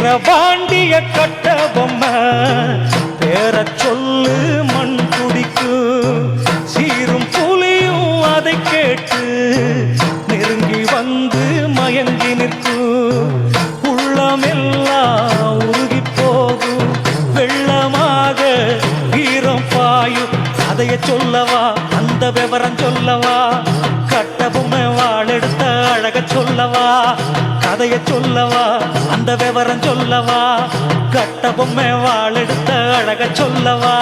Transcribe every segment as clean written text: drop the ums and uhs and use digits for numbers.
வீரபாண்டிய கட்ட பொம்மை பேர சொல்லு மண் குடிக்கும் சீரும் புலியும் அதை கேட்டு நெருங்கி வந்து மயங்கி நிற்கும் உள்ளமெல்லாம் உருகி போகும் வெள்ளமாக வீரம் பாயும் கதைய சொல்லவா அந்த விவரம் சொல்லவா கட்ட பொம்மை வாழெடுத்த அழக சொல்லவா கதைய சொல்லவா அந்த விவரம் சொல்லவா கட்ட பொம்மை வாழெடுத்த அழக சொல்லவா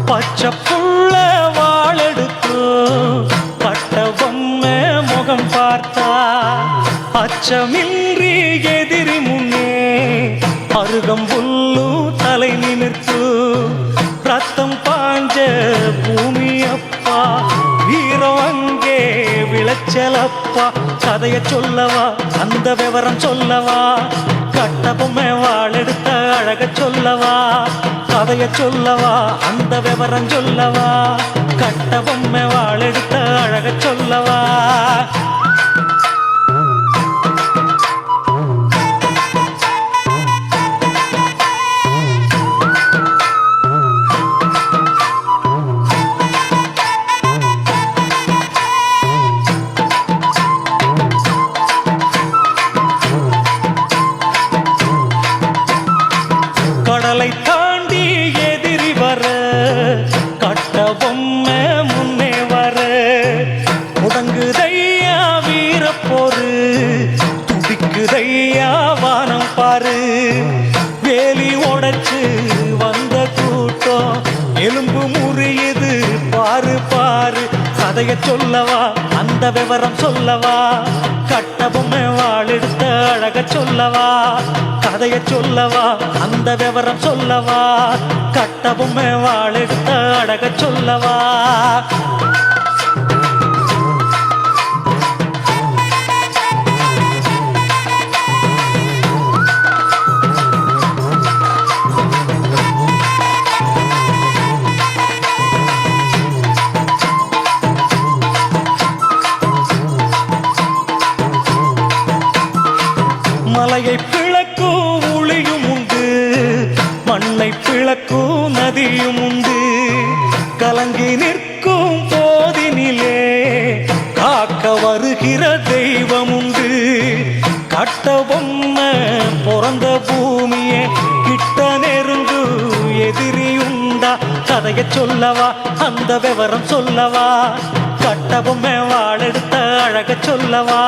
பச்சப்புள்ள வாழெடுக்கும் கட்ட பொம்மை முகம் பார்த்தா அச்சமின்றி எதிரி முன்னே அருகம் புல்லும் தலை நிமிர்த்து ரத்தம் பாஞ்ச பூமி அப்பா வீரம் அங்கே விளைச்சலப்பா கதைய சொல்லவா அந்த விவரம் சொல்லவா கட்ட பொம்மை வாழெடுத்த அழக சொல்லவா கதைய சொல்லவா அந்த விவரம் சொல்லவா கட்ட பொம்மை வாழெடுத்த அழக சொல்லவா கடலை தாண்டி எதிரி வர கட்ட பொம்மை முன்னே வர முடங்குதையா வீரப்போரு துடிக்குதையா வானம் பாரு வேலி உடைச்சு வந்த கூட்டம் எலும்பு முறியுது பாரு பாரு கதைய சொல்லவா அந்த விவரம் சொல்லவா கட்ட பொம்மை வாழெடுத்த அழக சொல்லவா கதைய சொல்லவா அந்த விவரம் சொல்லவா கட்ட பொம்மை வாழெடுத்த அழக சொல்லவா மலையை பிளக்கும் ஒளியும் உண்டு மண்ணை பிளக்கும் நதியும் உண்டு கலங்கி நிற்கும் போதினிலே காக்க வருகிற தெய்வம் உண்டு கட்ட பொம்மை பிறந்த பூமியே கிட்ட நெருங்கு எதிரி உண்டா கதைய சொல்லவா அந்த விவரம் சொல்லவா கட்ட பொம்மை வாழெடுத்த அழக சொல்லவா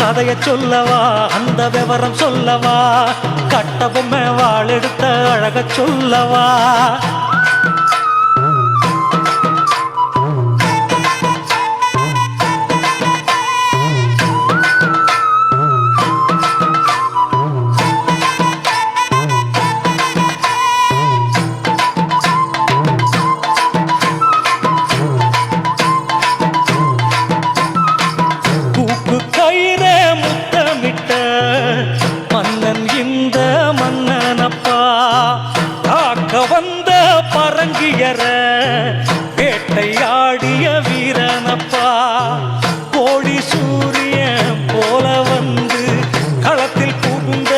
கதைய சொல்லவா அந்த விவரம் சொல்லவா கட்ட பொம்மை வாழெடுத்த அழக சொல்லவா மன்னன் இந்த மன்னனப்பா காக்க வந்த பரங்கியர வேட்டையாடிய வீரனப்பா கோடி சூரியன் போல வந்து களத்தில் புகுந்த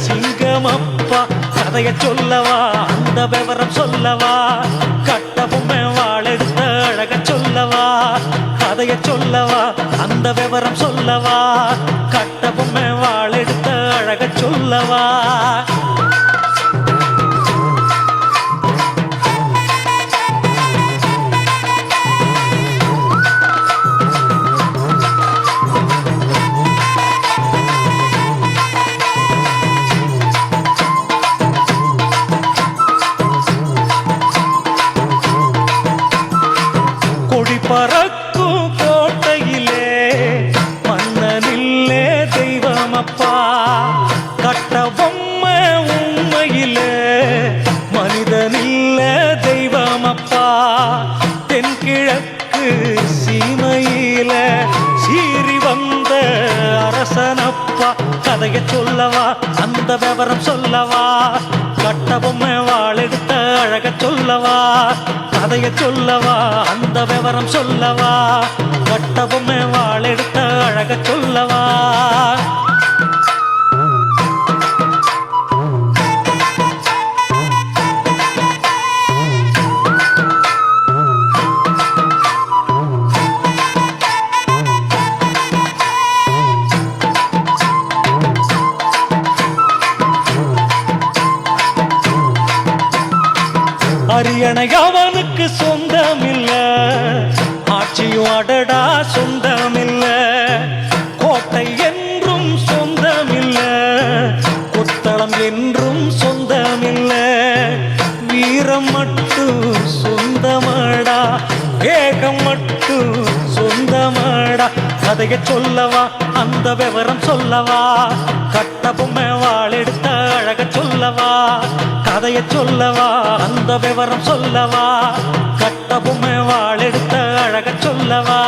சிங்கமப்பா கதைய சொல்லவா அந்த விவரம் சொல்லவா கட்ட பொம்மை வாழெடுத்த அழக சொல்லவா கதைய சொல்லவா அந்த விவரம் சொல்லவா கட்ட பொம்மை வாழெடுத்த அழக சொல்லவா கொடி பறக்கும் கோட்டையிலே மன்னனில்லே தெய்வமப்பா கட்ட பொம்மை உண்மையிலே மனிதனில்ல தெய்வமப்பா தென்கிழக்கு சீமையில் கதைய சொல்லவா அந்த விவரம் சொல்லவா கட்ட பொம்மை வாளெடுத்த அழக சொல்லவா கதைய சொல்லவா அந்த விவரம் சொல்லவா கட்ட பொம்மை வாளெடுத்த அழக சொல்லவா அரியணை அவனுக்கு சொந்தமில்ல ஆட்சியும் அடடா சொந்தமில்ல கோட்டை என்றும் சொந்தமில்ல கொத்தளம் என்றும் சொந்தமில்ல வீரம் மட்டும் சொந்தமாடா வேகம் மட்டும் சொந்தமாடா கதைய சொல்லவா அந்த விவரம் சொல்லவா கட்ட பொம்மை வாளெடுத்த அழக சொல்லவா கதைய சொல்லவா அந்த விவரம் சொல்லவா கட்ட பொம்மை வாளெடுத்த அழக சொல்லவா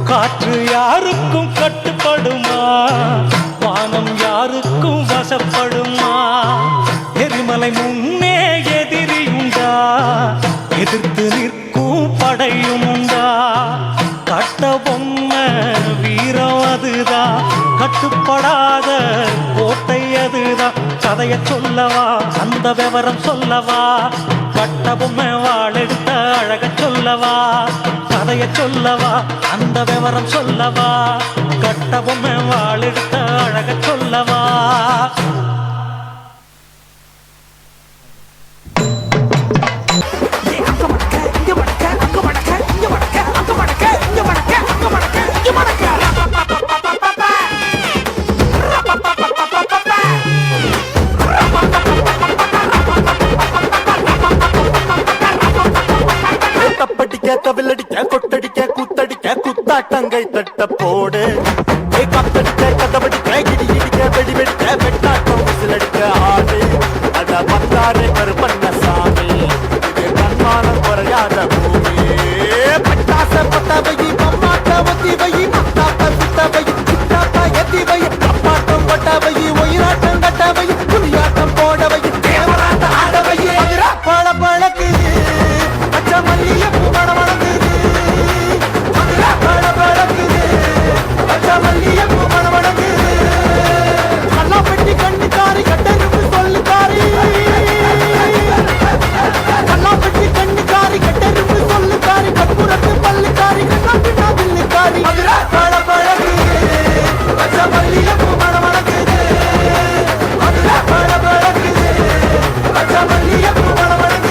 காற்று யாருக்கும் கட்டுப்படுமா வானம் யாருக்கும் வசப்படுமா எரிமலை முன்னே எதிரியுண்டா எதிர்த்து நிற்கும் படையும் உண்டா கட்ட பொம்மை வீரம் அதுதான் கட்டுப்படாத கோட்டை அதுதான் கதைய சொல்லவா அந்த விவரம் சொல்லவா கட்ட பொம்மை வாளெடுத்த அழக சொல்லவா கதைய சொல்லவா அந்த விவரம் சொல்லவா கட்ட பொம்மை வாளெடுத்த அழக சொல்லவா கவிலடிக்க கொட்டடிக்க குத்தடிக்க குத்தாட்டங்கை தட்ட போடு கத்தடிக்க கதவடிக்க இடி இடிக்க வெடி வெடிக்க வெட்டாட்டம் விசிலடிக்க ஆடு அட பத்தாரே கருப்பண்ண சாமி இது கண்மானம் குறையாத பூமி பட்டாச பட்டவை மம்மாட்ட ஒத்தி வை மத்தாத்த சுத்தவை சுத்தாத்தா எத்தி வை அப்பாட்டம் பட்டவை ஒயிராட்டம் கட்டவை புலியாட்டம் போடவை தேவராட்ட ஆடவை பழ பழக்கு பச்சை மல்லிய பூமண வளர்ந்து பழ பழக்கு பச்சை மல்லிய பூமண வளர்ந்து கண்ணா பெட்டி கண்ணுக்காரி கட்டெருப்பு சொல்லுக்காரி கண்ணா பெட்டி கண்ணுக்காரி கட்டெருப்பு சொல்லுக்காரி கற்பூரத்து பல்லுக்காரி கண்ணா பின்னா பில்லுக்காரி பழ பழக்கு பச்சை மல்லிய பூமண வளர்ந்து பழ பழக்கு பச்சை மல்லிய பூமண வளர்ந்து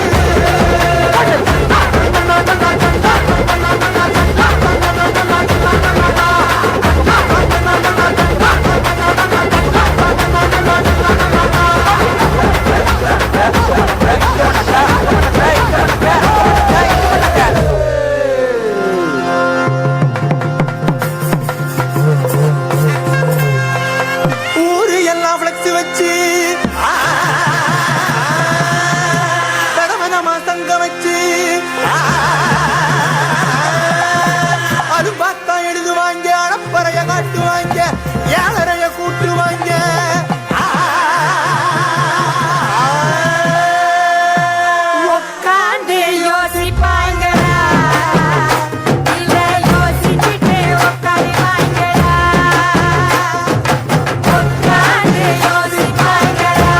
ஊரு எல்லாம் ஃப்ளெக்ஸ் வச்சு கடமனமா தங்க வச்சு அது பார்த்தா எழுதுவாங்க அடப்பறைய காட்டுவாங்க ஏழரைய கூட்டுவாங்க உட்காந்து யோசிப்பாங்களா இல்ல யோசிச்சுட்டு உட்காருவாங்களா உட்காந்து யோசிப்பாங்களா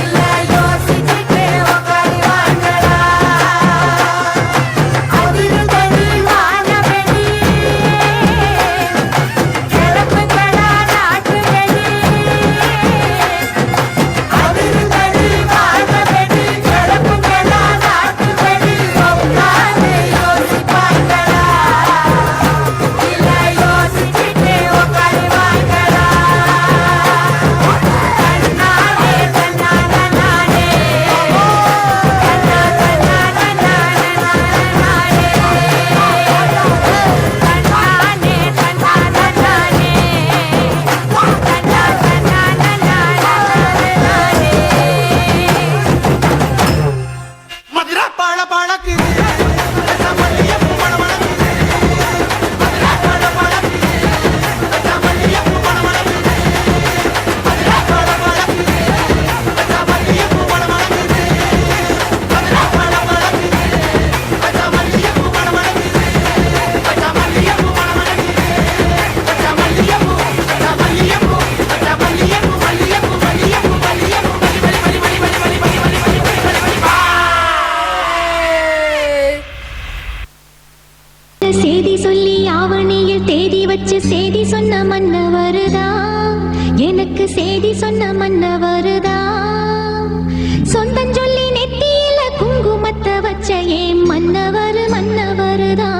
இல்ல யோசிச்சுட்டு உட்காருவாங்களா அதில் தெளிவான வெளி கிளப்புங்க மன்ன வருதா எனக்கு செய்தி சொன்ன மன்ன வருதா சொந்தம் சொல்லி நெத்தியில குங்குமத்தை வச்ச ஏன் மன்னவர் மன்னவருதா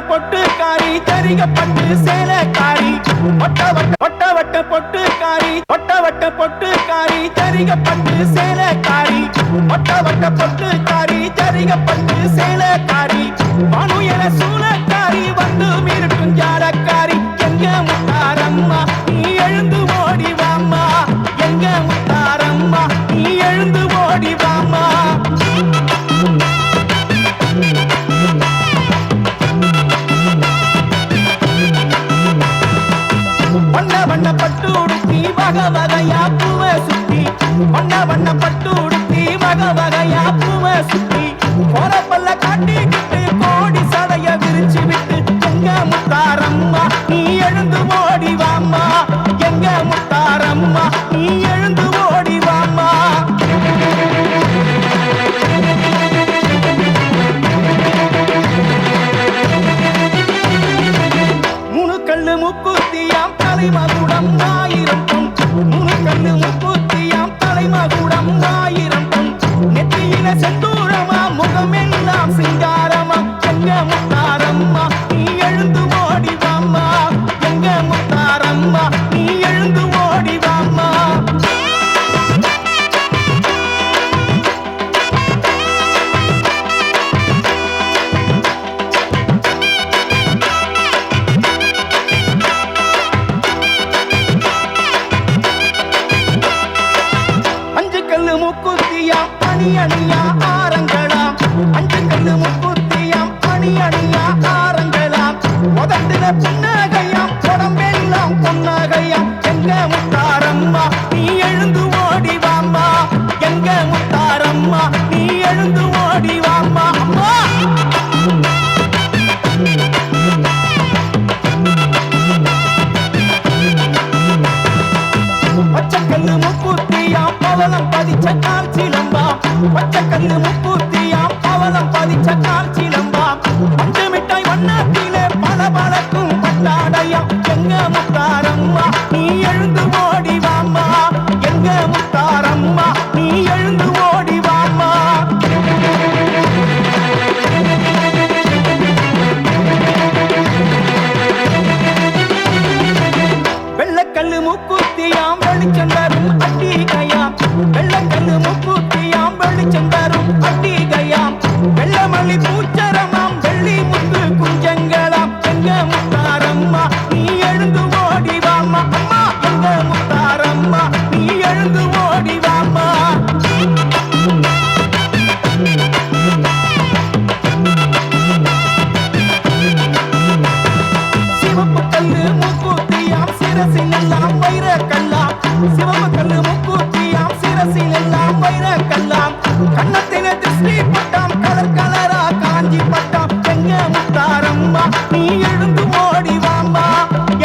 பொட்டுக்காரி சரிக பட்டு சேலக்காரி ஒட்ட வட்ட பொட்டுக்காரி பொட்டுக்காரி சரிக பட்டு சேலக்காரி ஒட்ட வட்ட பொட்டுக்காரி சரிக பட்டு சேலக்காரி மனுயல சூலக்காரி வந்து மிருக்கும் ஜாலக்காரி எங்க வண்ண வண்ண பட்டு உடுத்தி வகை வகையா பூவை சுத்தி கோரப்பல்ல காட்டிக்கிட்டு கோடி சடைய விரிச்சு விட்டு எங்க முத்தாரம்மா நீ எழுந்து ஓடி வாம்மா எங்க முத்தாரம்மா நீ எழுந்து ஓடி வாம்மா முணுக்கல்லு முக்குத்தியாம் தலைமகுடம் 1000 பொன் முணுக்கல்லு முக்குத்தியாம் தலைமகுடம் 1000 பொன் நெத்தியில செந்தூரமா முகமெல்லாம் சிங்காரமா எங்க முத்தாரம்மா நீ எழுந்து ஓடி வாம்மா எங்க முத்தாரம்மா நீ எழுந்து ஓடி வாம்மா முக்குத்தியாம் அணி அணியா ஆரங்களாம் அஞ்சு கல்லு முக்குத்தியாம் அணி அணியா ஆரங்களாம் உதட்டுல புன்னகையாம் உடம்பெல்லாம் பொன்னகையாம் எங்க முத்தாரம்மா நீ எழுந்து ஓடி வாம்மா எங்க முத்தாரம்மா நீ எழுந்து ஓடி வாம்மா அம்மா பச்சைக்கல்லு முக்குத்தியாம் பவளம் பதிச்ச கால் சிலம்பாம் பச்சைக்கல்லு முக்குத்தியாம் பவளம் பதிச்ச கால் சிலம்பாம் பஞ்சு மிட்டாய் வண்ணத்திலே பல பழக்கும் பட்டாடையாம் எங்க முத்தாரம்மா நீ எழுந்து ஓடி வாம்மா எங்க முத்தாரம்மா நீ எழுந்து ஓடி வாம்மா வெள்ளக்கல்லு முக்குத்தியாம் வெளிச்சந்தரும் அட்டிகையாம் வெள்ளக்கல்லு முக்குத்தியாம் வெளிச்சந்தரும் அட்டிகையாம் வெள்ளமல்லி பூச்சரமாம் வெள்ளி முத்து குஞ்சங்களாம் எங்க முத்தாரம்மா நீ எழுந்து ஓடி வாம்மா அம்மா எங்க முத்தாரம்மா நீ எழுந்து ஓடி வாம்மா சிவப்பு கல்லு முக்குத்தியாம் சிரசில் எல்லாம் வைர கல்லாம் சிவப்பு கல்லு முக்குத்தியாம் சிரசில் எல்லாம் வைர கல்லாம் கண்ணத்தில திருஷ்டி பட்டாம் கலர் கலரா காஞ்சி பட்டாம் எங்க முத்தாரம்மா நீ எழுந்து ஓடி வாம்மா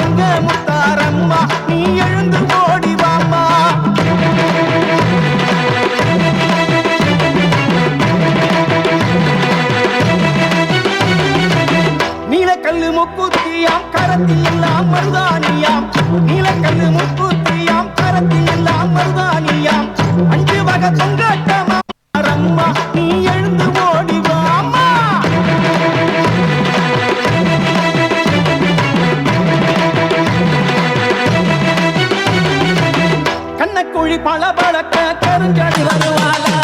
எங்க முத்தாரம்மா நீ எழுந்து ஓடி வாம்மா நீலக்கல்லு முக்குத்தியாம் கரத்தில் எல்லாம் மருதானியாம் நீலக்கல்லு முக்குத்தியாம் கரத்தில் எல்லாம் மருதானியாம் அஞ்சு வகை தொங்கட்டமா அம்மா நீ எழுந்து ஓடி வாம்மா கண்ணக்குழி பல பழக்க கருஞ்சடி வருவாளா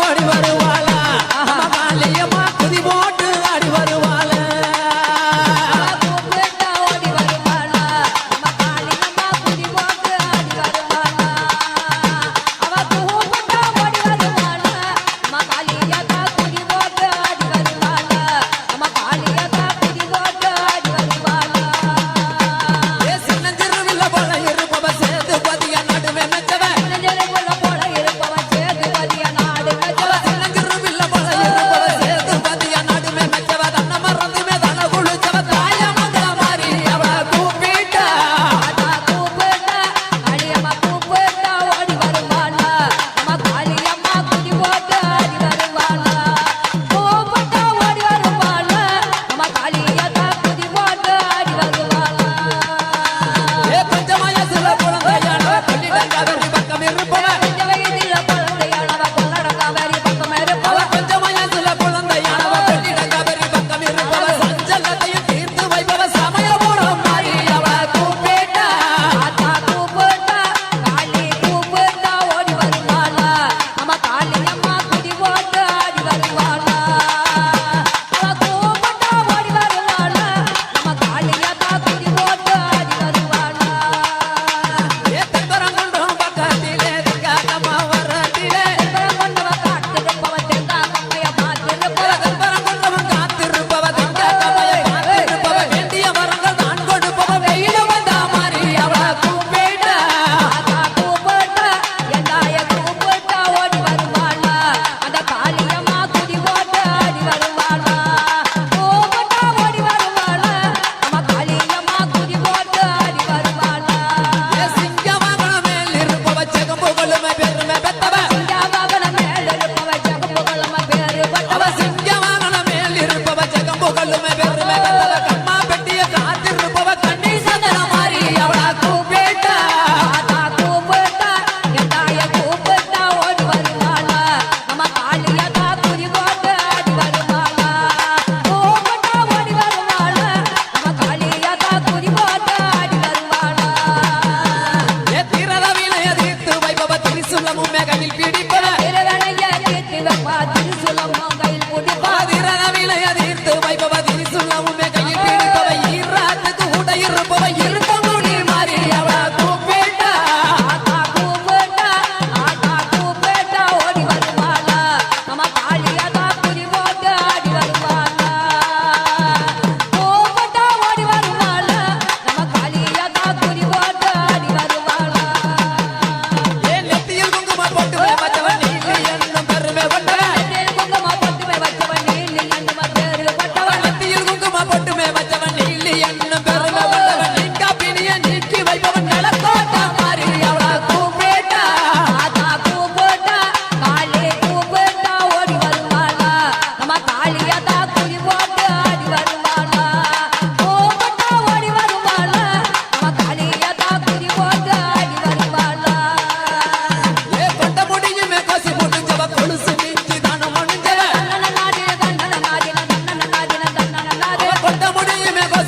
ஓடி வருவாளா காலையம்மா குதி போட்டு ஆடி வருவாளா ஓடி வருவாளா நம்ம காளியம்மா குதி போட்டு ஆடி வருவாளா அவ கூப்பிட்டா ஓடி வருவாளா நம்ம காளியக்கா குதி போட்டு ஆடி வருவாளா நம்ம காளியக்கா குதி போட்டு ஆடி வருவாளா சின்னஞ்சிறுவில்ல போல இருப்பவ சேர்ந்து பதிய நடுவே மெச்சவ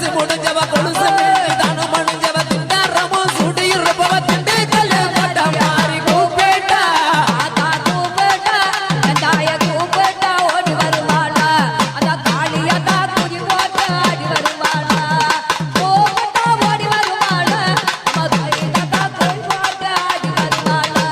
வயசு முடிஞ்சவ கொலுசு மீறி தானம் முடிஞ்சவ திண்டாரமும் சூடி இருப்பவ திண்டு கல்லு போட்ட மாறி கூப்பேட்டா ஆத்தா கூப்பிட்டா தாய கூப்பிட்டா ஓடி வருவாளா அந்த காளியதா குதி போட்டு ஆடி வருவாளா கூப்பிட்டா ஓடி வருவாளா மதுரையதா குதி போட்டு ஆடி வருவாளா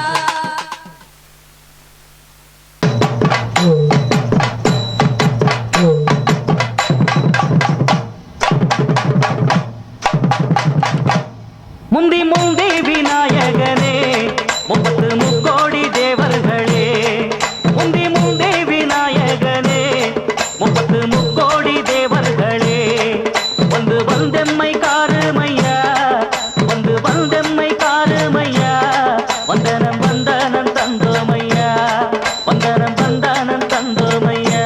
முந்தி முந்தி விநாயகனே முப்பத்து முக்கோடி தேவர்களே முந்தி முந்தி விநாயகனே முப்பத்து முக்கோடி தேவர்களே வந்து வந்தெம்மை காருமையா வந்து வந்தெம்மை காருமையா வந்தனம் வந்தனம் தந்தோமையா வந்தனம் வந்தனம் தந்தோமையா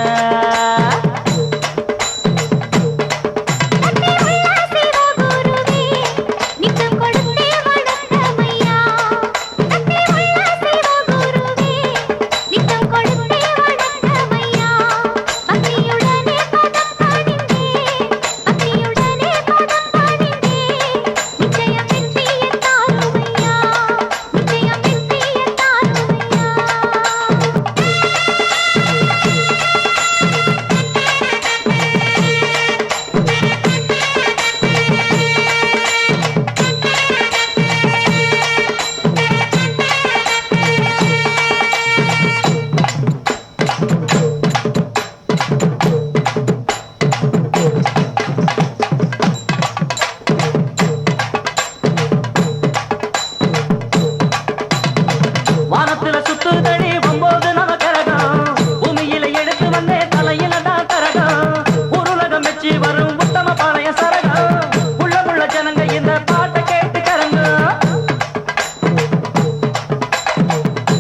நித்தம் கொடுத்தே வணக்கமையா நித்தம் கொடுத்தே வணக்கமையா பக்தியுடனே பதம் பாடிந்தே பக்தியுடனே பதம் பாடிந்தே நிச்சயம் வெற்றியை தாருமையா நிச்சயம் வெற்றியை தாருமையா வானத்துல சுத்துதடி 9 நவக்கிரகம் பூமியில எடுத்து வந்தே தலையில தான் கரகம் உருளகம் வச்சு வரும் உத்தம பாளைய சரகம் உள்ள ஜனங்க இந்த பாட்டை கேட்டு கரங்க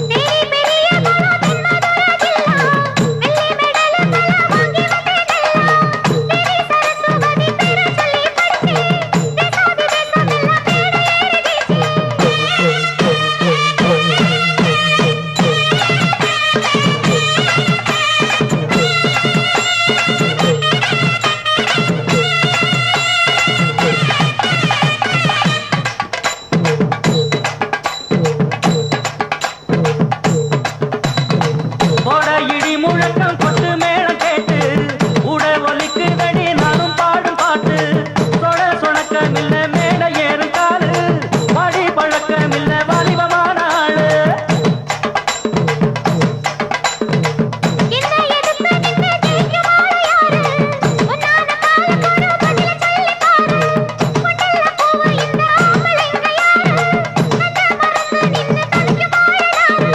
तेरी मेरी बड़ा जन्मदुरा जिल्ला வெள்ளி மெடல் பல வாங்கி வந்தேனல்ல तेरी सरस्वती பேர சொல்லி படிச்சே தேசாதி தேசமெல்லாம் போட இடி முழக்கம் கொட்டு மேளம் கேட்டு உட ஒலிக்குதடி நானும் பாடும் பாட்டு சொட சொணக்கமில்ல மேட ஏறும் காலு பாடி பழக்கமில்ல வாலிபமான ஆளு என்ன எதுக்கு நின்னு ஜெயிக்குமாறு யாரு உன்னான கால போடு பதில சொல்லி பாரு பொன்னல்ல பூவு இந்த ஆம்பளைங்க யாரு கண்ண மறந்து நின்னு தவிக்குமாறு யாரு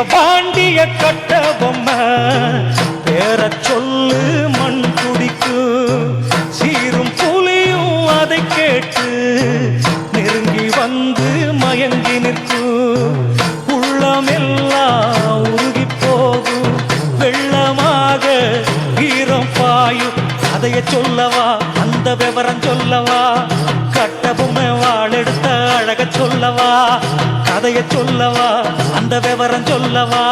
வீரபாண்டிய கட்ட பொம்மை பேர சொல்லு மண் துடிக்கும் சீரும் புலியும் அதை கேட்டு நெருங்கி வந்து மயங்கி நிற்கும் உள்ளமெல்லாம் உருகி போகும் வெள்ளமாக வீரம் பாயும் கதைய சொல்லவா அந்த விவரம் சொல்லவா கட்ட பொம்மை வாழெடுத்த அழக சொல்லவா கதைய சொல்லவா அந்த விவரம் சொல்லவா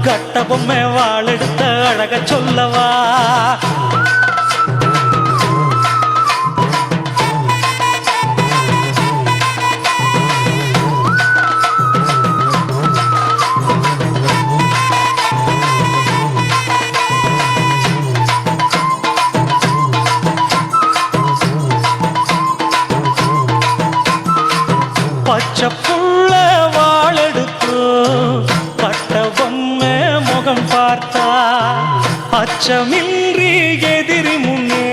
கட்ட பொம்மை வாழெடுத்த அழக சொல்லவா பச்சை புள்ள வாழெடுத்து கட்ட பொம்மை முகம் பார்த்தா அச்சமின்றி எதிரி முன்னே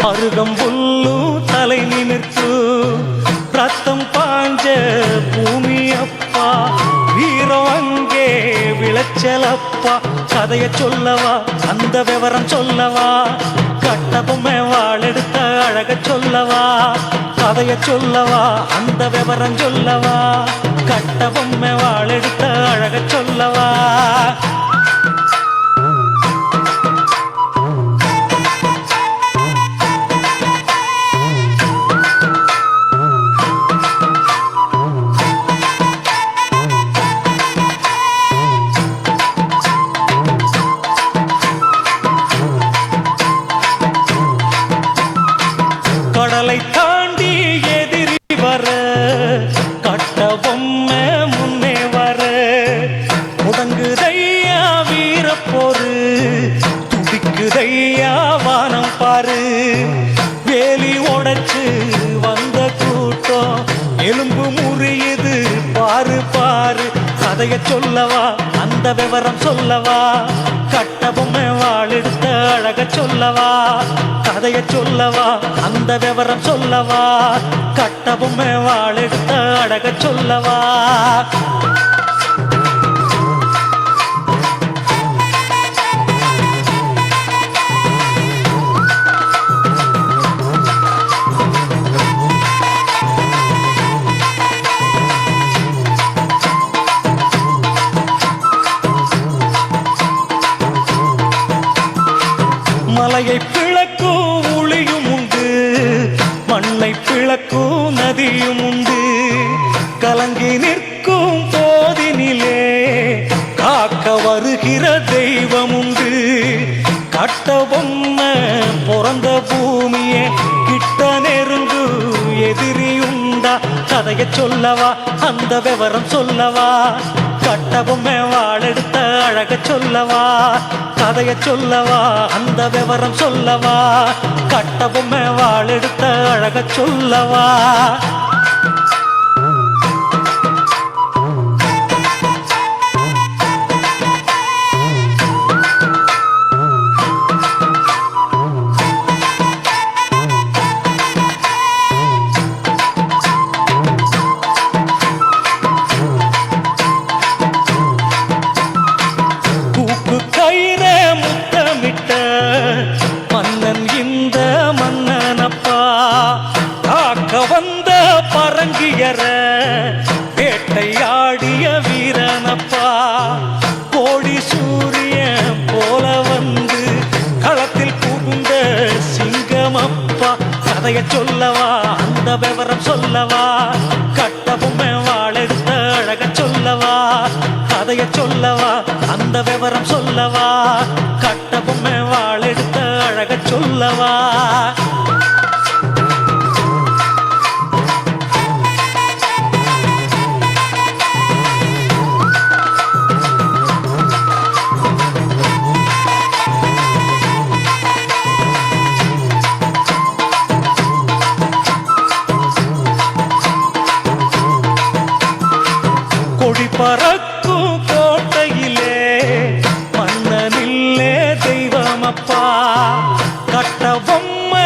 அருகம் புல்லும் தலை நிமிர்த்து ரத்தம் பாஞ்ச பூமி அப்பா வீரம் அங்கே விளைச்சலப்பா கதைய சொல்லவா அந்த விவரம் சொல்லவா கட்ட பொம்மை வாழெடுத்த அழக சொல்லவா கதைய சொல்லவா அந்த விவரம் சொல்லவா கட்ட பொம்மை வாழெடுத்த அழக சொல்லவா கடலை தாண்டி எதிரி வர கட்ட பொம்மை முன்னே வர முடங்குதையா வீரப்போரு துடிக்குதையா வானம் பாரு வேலி உடைச்சு வந்த கூட்டம் எலும்பு முறியுது பாரு பாரு கதைய சொல்லவா அந்த விவரம் சொல்லவா கட்ட பொம்மை வாழெடுத்த அழக சொல்லவா கதைய சொல்லவா அந்த விவரம் சொல்லவா கட்ட பொம்மை வாழெடுத்த அழக சொல்லவா மலையை பிளக்கும் ஒளியும் உண்டு மண்ணை பிளக்கும் நதியும் உண்டு கலங்கி நிற்கும் போதினிலே காக்க வருகிற தெய்வம் உண்டு கட்ட பொம்மை பிறந்த பூமியே கிட்ட நெருங்கு எதிரி உண்டா கதைய சொல்லவா அந்த விவரம் சொல்லவா கட்ட பொம்மை வாழெடுத்த அழக சொல்லவா கதைய சொல்லவா அந்த விவரம் சொல்லவா கட்ட பொம்மை வாழெடுத்த அழக சொல்லவா மன்னன் இந்த மன்னனப்பா காக்க வந்த பரங்கியர வேட்டையாடிய வீரனப்பா கோடி சூரியன் போல வந்து களத்தில் புகுந்த சிங்கமப்பா கதைய சொல்லவா அந்த விவரம் சொல்லவா கட்ட பொம்மை வாழெடுத்த அழக சொல்லவா கதைய சொல்லவா அந்த விவரம் சொல்லவா கட்ட பொம்மை வாழெடுத்த அழக சொல்லவா கொடி பறக்கும் கோட்டையிலே மன்னனில்லே தெய்வமப்பா கட்ட பொம்மை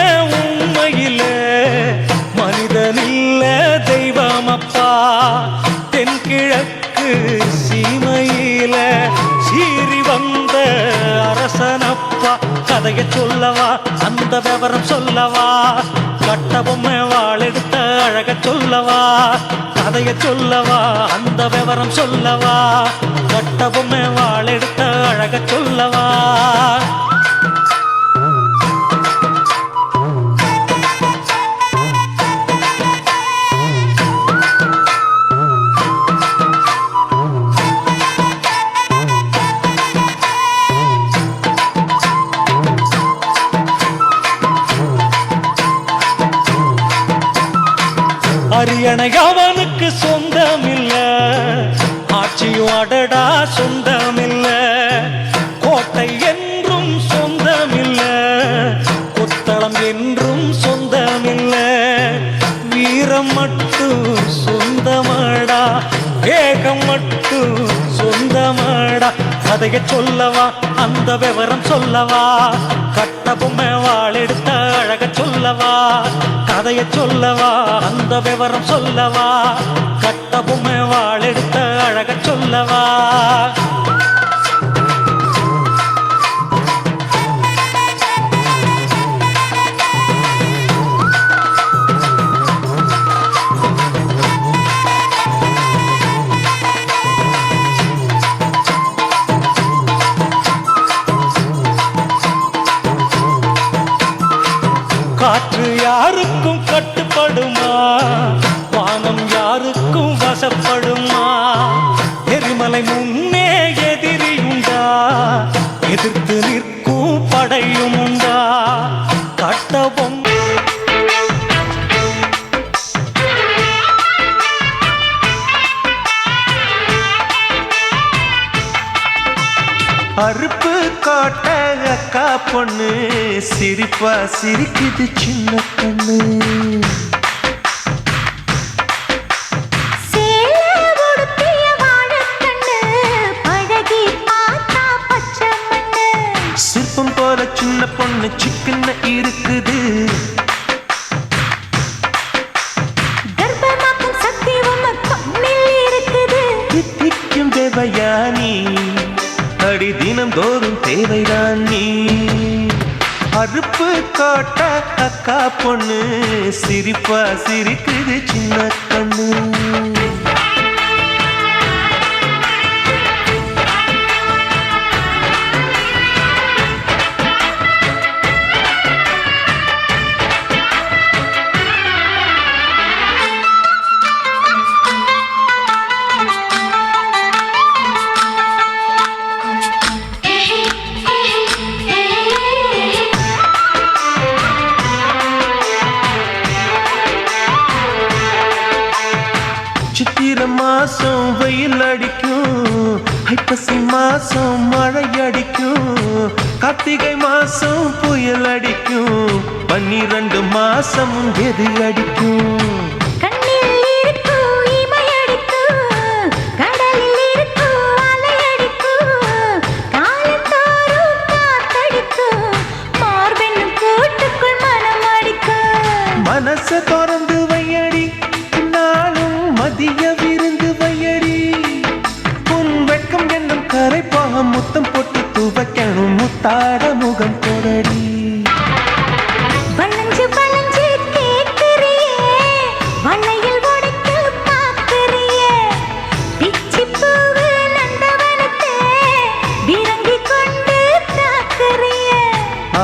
கதைய சொல்லவா அந்த விவரம் சொல்லவா கட்ட பொம்மை வாளெடுத்த அழக சொல்லவா கதைய சொல்லவா அந்த விவரம் சொல்லவா கட்ட பொம்மை வாளெடுத்த அழக சொல்லவா அரியணை அவனுக்கு சொந்தமில்ல ஆட்சியும் அடடா சொந்தமில்ல கோட்டை என்றும் சொந்தமில்ல கொத்தளம் என்றும் சொந்தமில்ல வீரம் மட்டும் சொந்தமாடா வேகம் மட்டும் சொந்தமாடா கதைய சொல்லவா அந்த விவரம் சொல்லவா கட்ட பொம்மை வாளெடுத்த அழக சொல்லவா கதைய சொல்லவா அந்த விவரம் சொல்லவா கட்ட பொம்மை வாளெடுத்த அழக சொல்லவா காற்று யாருக்கும் கட்டுப்படுமா வானம் யாருக்கும் வசப்படுமா எரிமலை முன்னே எதிரியுண்டா எதிர்த்து நிற்கும் படையும் உண்டா கட்ட பொம்மை அறுப்பு காட்ட அக்கா பொண்ணு சிரிப்பா சிரிக்குது சின்ன கண்ணு சேல உடுத்திய வாழைக்கண்ணு பழகி பார்த்தா பச்சை மண்ணு சிற்பம் போல சின்ன பொண்ணு சிக்கன இருக்குது கர்ப்பமாக்கும் சக்தி உம்ம கண்ணில் இருக்குது தித்திக்கும் தேவயானி அடி தினம் தோறும் தேவைதான் நீ அறுப்பு காட்ட அக்கா பொண்ணு சிரிப்பா சிரிக்குது சின்ன கண்ணு சித்திரை மாசம் வெயில் அடிக்கும் ஐப்பசி மாசம் மழை அடிக்கும் கார்த்திகை மாசம் புயல் அடிக்கும் 12 மாசம் எது அடிக்கும் கண்ணில் இருக்கும் இமை அடிக்கும் கடலில் இருக்கும் அலை அடிக்கும் காலத்தோறும் காத்தடிக்கும் மார்பென்னும் கூட்டுக்குள் மனம் அடிக்கும் மனச திறந்து வையடி நாளும் மதிய விருந்து வையடி உன் வெட்கம் என்னும் கரைப்பாக முத்தம் போட்டு துவைக்கணும் முத்தாட முகம் கொடடி வளைஞ்சு வளைஞ்சு கேட்கிறியே வளையல் உடைக்க பார்க்கிறியே பிச்சி பூவு நந்தவனத்தே விரங்கி கொண்டு தாக்குறியே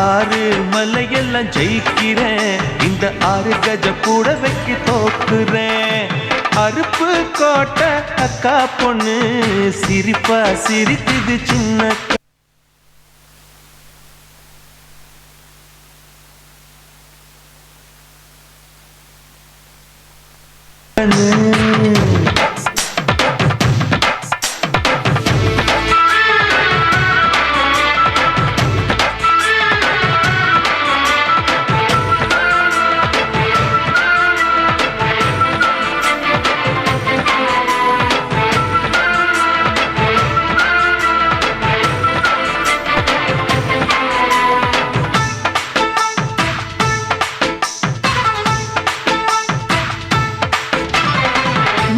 ஆறு மலையெல்லாம் ஜெயிக்கிறேன் இந்த 6 கஜ கூட வைக்க தோக்குறேன் அறுப்பு கோட்ட அக்கா பொண்ணு சிரிப்பா சிரிக்குது சின்ன கண்ணு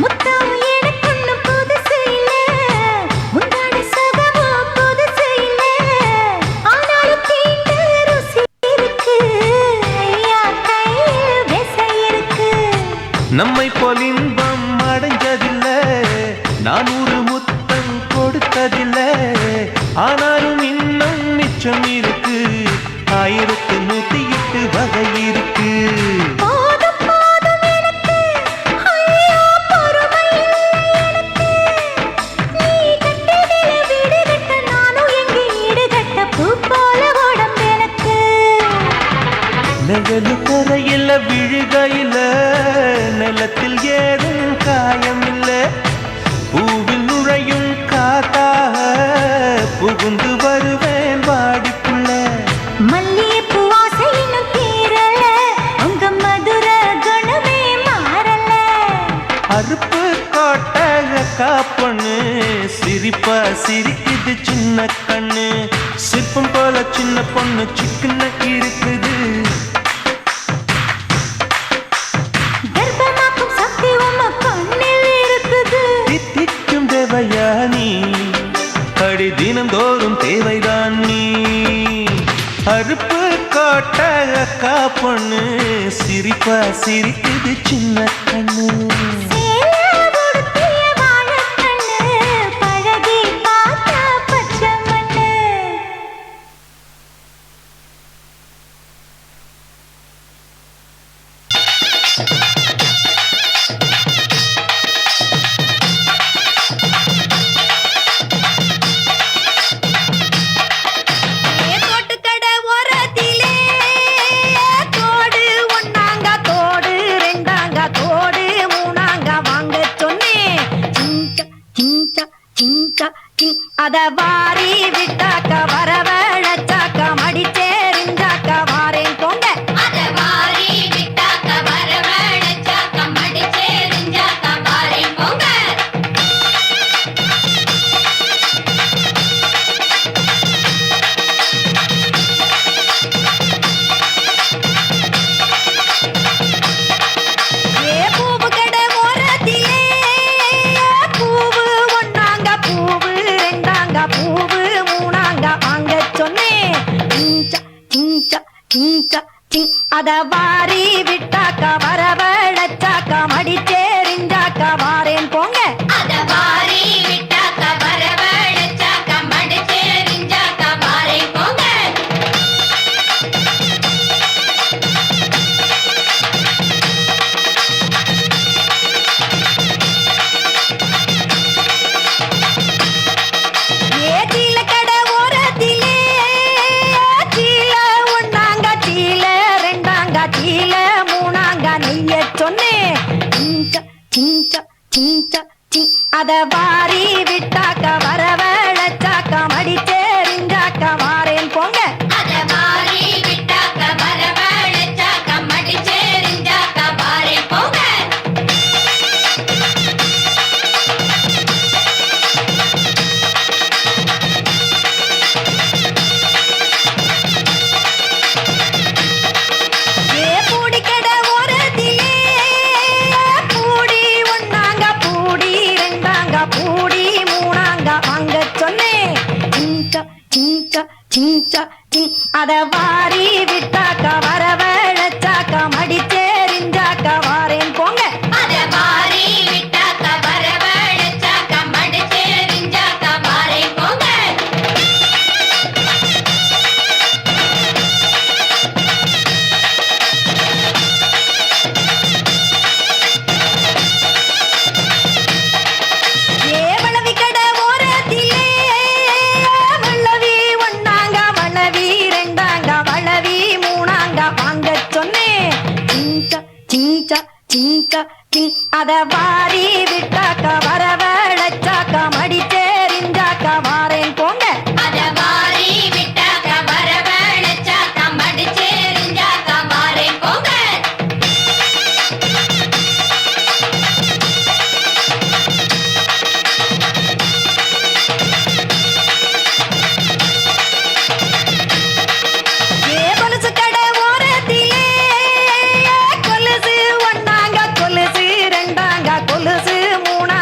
முத்த நம்மை போல் இன்பம் அடைஞ்சதில்ல, நான் ஒரு முத்தம் கொடுத்ததில்லை. ஆனாலும் இன்னும் மிச்சம் இருக்கு, 1108 வகை இருக்கு. போதும் போதும் எனக்கு ஐயோ பொறுமை எனக்கு நீ கட்டிடில வீடு கட்ட நானும் எங்கே ஈடு கட்ட பூ போல உடம்பு எனக்கு நெகலு கரையில விழுகையில நிலத்தில் ஏதும் காயம் இல்ல. பூவில் நுழையும் காத்தாக புகுந்து வருவேன் வாடிப்புள்ள. மல்லிகைப்பூ ஆசை இன்னும் தீரல உங்க மதுர குணமே மாறல. அறுப்பு கோட்டை காப்பண்ணு சிரிப்பா சிரிக்குது சின்ன கண்ணு. சிற்பம் போல சின்ன பொண்ணு சிக்கன இருக்குது. கர்ப்பமாக்கும் சக்தி உம்ம கண்ணில் இருக்குது. தித்திக்கும் தேவையா நீ, அடி தினந்தோறும் தேவைதான் நீ. அறுப்பு கோட்டை காப்பண்ணு சிரிப்பா சிரிக்குது சின்ன கண்ணு. சேல உடுத்திய வாழைக்கண்ணு பழகி பார்த்தா பச்சை மண்ணு. தோட்டுக்கடை ஓரத்திலே தோடு ஒண்ணாங்க தோடு ரெண்டாங்க தோடு மூணாங்க வாங்க சொன்னேன். சிங்க சிங்க சிங்க சிங் அத வாரி விட்டாக்க வரவழைச்சாக்க மடிச்சேரிஞ்சாக்க வாரேன் போங்க. அத வாரி விட்டாக்க வரவழைச்சாக்க மடிச்சேரிஞ்சாக்க வாரேன் போங்க. பூவு கடை ஓரத்திலே பூவு ஒண்ணாங்க பூவு ரெண்டாங்க பூவு மூணாங்க வாங்க சொன்னேன். சிங்க சிங்க சிங் அத வாரி விட்டாக்க வரவழைச்சாக்க மடிச்சேரிஞ்சாக்க வாரேன் போங்க. அத வாரி விட்டாக்க வரவழைச்சாக்க மடிச்சேரிஞ்சாக்க வாரேன் போங்க. சீல கடை ஓரத்திலே சீல ஒண்ணாங்க சீல ரெண்டாங்க சீல மூணாங்க நெய்ய சொன்னேன். சிங்க சிங்க சிங்க சிங் அத வாரி விட்டாக்க வரவழைச்சாக்க மடிச்சேரிஞ்சாக்க வாரேன் போங்க. அத வாரி விட்டாக்க வரவழைச்சாக்க மடிச்சேரிஞ்சாக்க வாரேன் போங்க. பூடி கடை ஓரத்திலே பூடி ஒண்ணாங்க பூடி ரெண்டாங்க பூடி மூணாங்க வாங்க சொன்னேன். சிங்க சிங்க சிங்க சிங் அத வாரி விட்டாக்க வரவழைச்சாக்க மடிச்சேரிஞ்சாக்க வாரேன் போங்க. அத வாரி விட்டாக்க வரவழைச்சாக்க மடிச்சேரிஞ்சாக்க வாரேன் போங்க. வளவி கடை ஓரத்திலே வளவி ஒண்ணாங்க வளவி ரெண்டாங்க வளவி மூணாங்க வாங்க சொன்னேன். சிங்க சிங்க சிங்க சிங் அத வாரி விட்டாக்க வரவழைச்சாக்க மடிச்சேரிஞ்சாக்க வாரேன் போங்க. அத வாரி விட்டாக்க வரவழைச்சாக்க மடிச்சேரிஞ்சாக்க வாரேன் போங்க. கொலுசு கடை ஓரத்திலே கொலுசு ஒண்ணாங்க கொலுசு ரெண்டாங்க கொலுசு மூணாங்க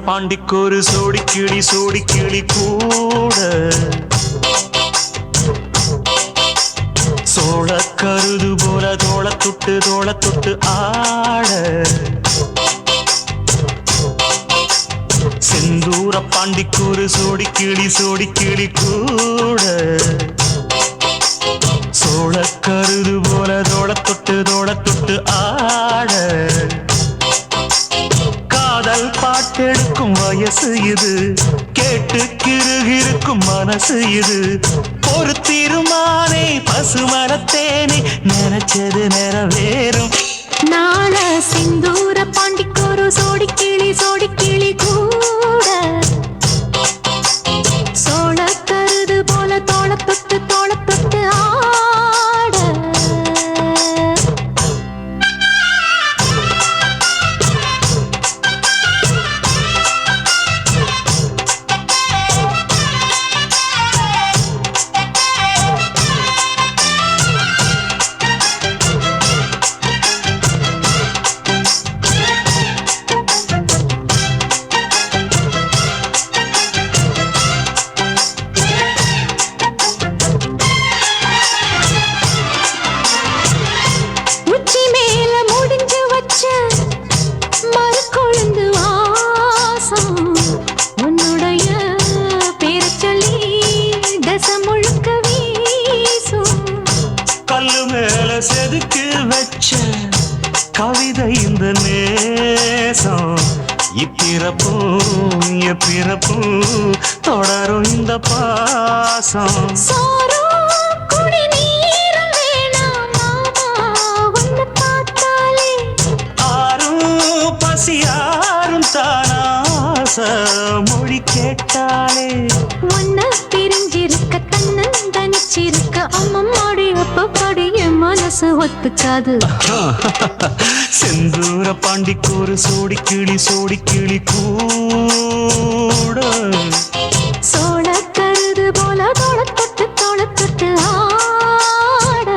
பாண்டிக்கு ஒரு சோடி கிளி கூட சோழ கருது போல தோள தொட்டு ஆட செந்தூர பாண்டிக்கு ஒரு சோடி கிளி கூட சோழ கருது போல தோள தொட்டு ஆட காதல் பாட்டெடுக்கும் வயசு இது கேட்டு கிருகிருக்கும் மனசு இது ஒரு தீர்மானே பசுமரத்தேனே நினைச்சது நிறைவேறும் நாள சிந்தூர பாண்டிக்கொரு சோடி கிளி கூட சோழ கருது போல தோள தொட்டு ஆட செதுக்கு வச்ச கவிதை இந்த நேசம் இப்பிறப்பும் எப்பிறப்பும் தொடரும் இந்த பாசம் ஆரும் பசியாரும் தானாச மொழி கேட்டாலே ஒன்ன பிரிஞ்சிருக்க தன்னன் தனிச்சிருக்க அம்மம்மாடி அப்பப்படி என் மனசு ஒத்துக்காது செந்தூர பாண்டிக்கு ஒரு சோடி கிளி கூட சோழ கருது போல தோள தொட்டு ஆட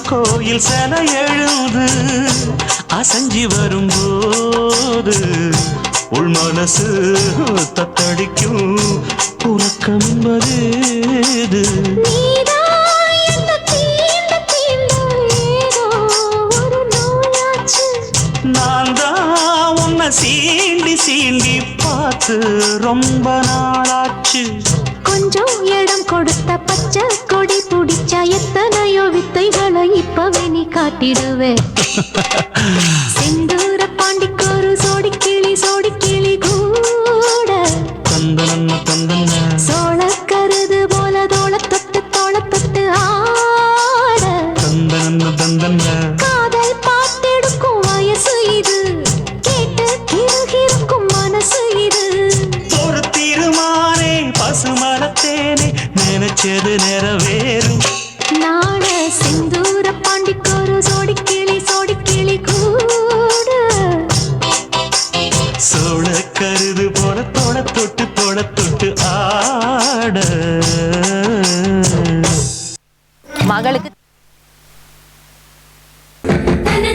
கோயில் செல எழுது அசஞ்சி வரும்போது உள் மனசு தத்தடிக்கும் உறக்கம் என்பது நான் தான் உன்னை சீண்டி பார்த்து ரொம்ப நாளாச்சு கொஞ்சம் இடம் கொடுத்த பச்சை கொடி பிடிச்சா எத்தனையோ வித்தைகளை இப்பவே நீ காட்டிடுவே செந்தூர பாண்டிக்கொரு சோடி கிளி கூட சோழ கருது போல தோள தொட்டு ஆட காதல் பாட்டெடுக்கும் வயசு இது கேட்டு கிருகிருக்கும் மனசு இது ஒரு தீர்மானே பசுமரத்தேனே நினைச்சது நிறைவேறும் நாள சிந்தூர பாண்டிக்கொரு சோடி கிளி கூட சோழ கருது போல தோள தொட்டு ஆட மகளுக்கு தன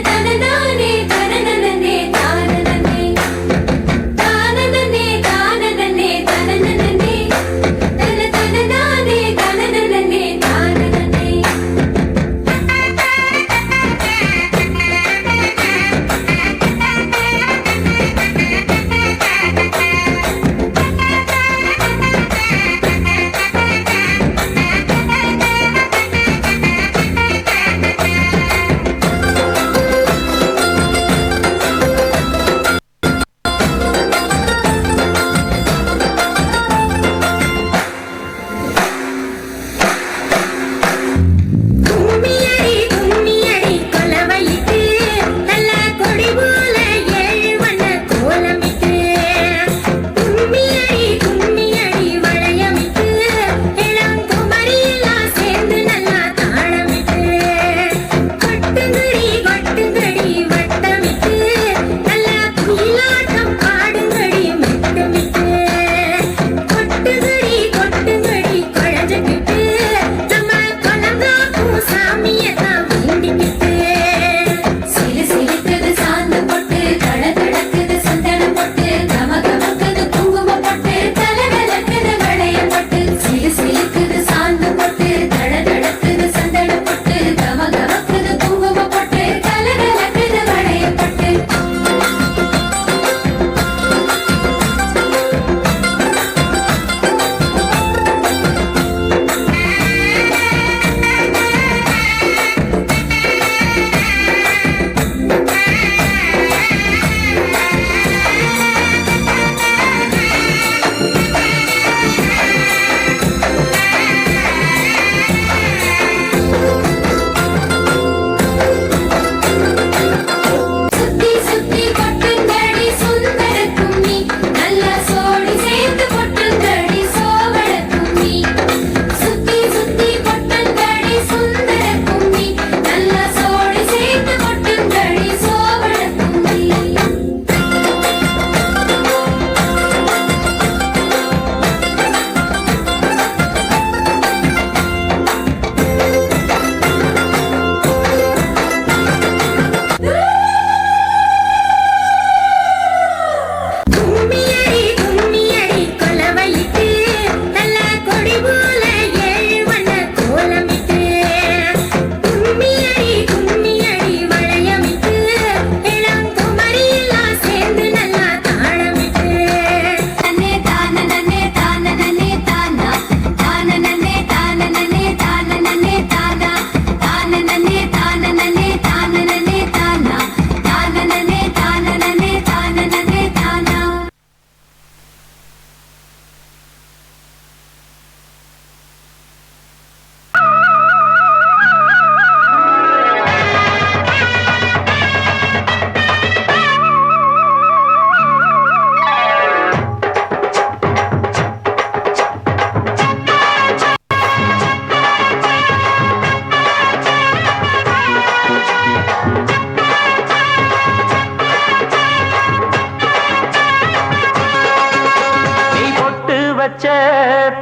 வச்ச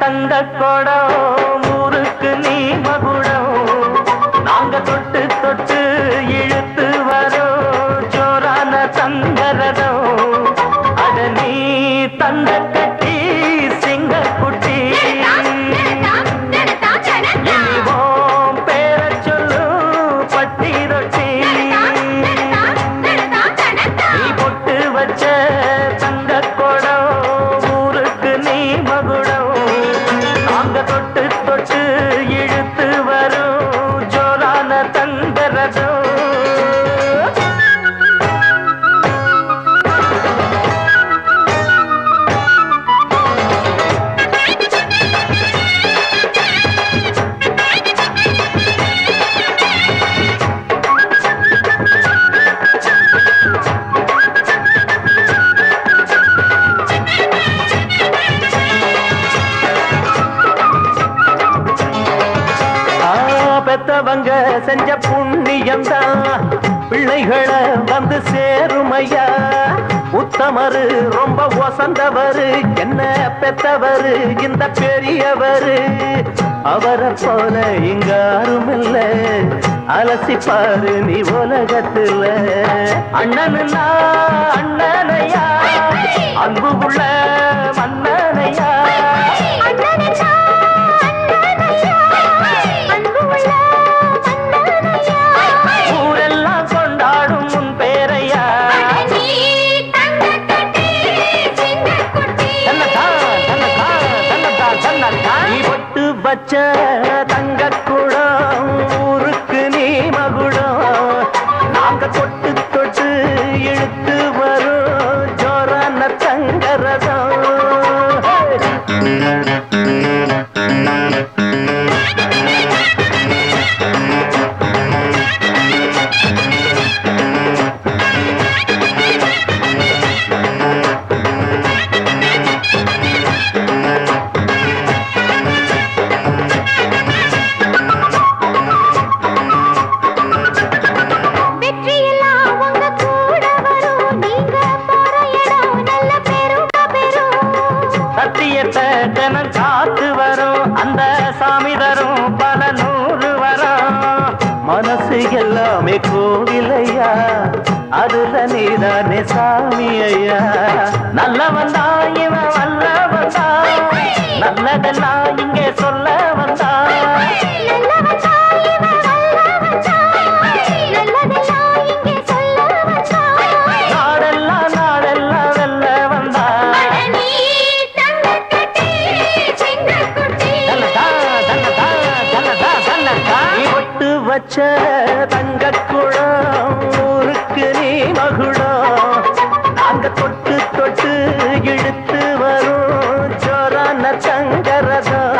தங்க கொடம் ஊருக்கு நீ மகுடம் நாங்க தொட்டு தொட்டு இழுத்து வரோம் ஜோரான தங்கரதம் அட நீ தந்த கட்டி சிங்க குட்டி இனிவோம் பேர சொல்லு பட்டி ரொட்டி நீ பொட்டு வச்ச தங்க கொடம் ஊருக்கு நீ மகுடம் நாங்க தொட்டு தொட்டு இழுத்து வரும் ஜோரான தங்கரதம் பெத்தவங்க செஞ்ச புண்ணியம் தான் பிள்ளைகளை வந்து சேருமையா உத்தமரு ரொம்ப ஒசந்தவரு என்ன பெத்தவரு இந்த பெரியவரு அவரை போல இங்க யாருமில்ல அலசிப்பாரு நீ உலகத்துல அண்ணனுன்னா அண்ணனையா அன்பு உள்ள மன்னனையா ஊரெல்லாம் கொண்டாடும் உன் பேரையா நீ பொட்டு வச்ச தங்க குடம் ஊருக்கு நீ மகுடம் நாங்க தொட்டு தொட்டு இழுத்து வரும் ஜோரான தங்கரதம் தினம் காத்து வரும் அந்த சாமி தரும் பல நூறு வரும் மனசு எல்லாமே கோவிலையா அதுல நீதானே சாமி ஐயா நல்லவன் தான் இவன் வல்லவன் தான் நல்லதெல்லாம் இங்கே சொல்ல வந்தா நாடெல்லாம் நாடெல்லாம் வெல்ல வந்தா பொட்டு வச்ச தங்க குடம் ஊருக்கு நீ மகுடம் நாங்க தொட்டு தொட்டு இழுத்து வரும் ஜோரான தங்கரதம்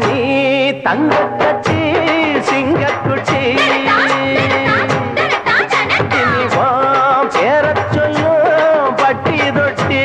நீ தங்க கட்டி சிங்க குட்டி பேர சொல்லும் பட்டி தொட்டி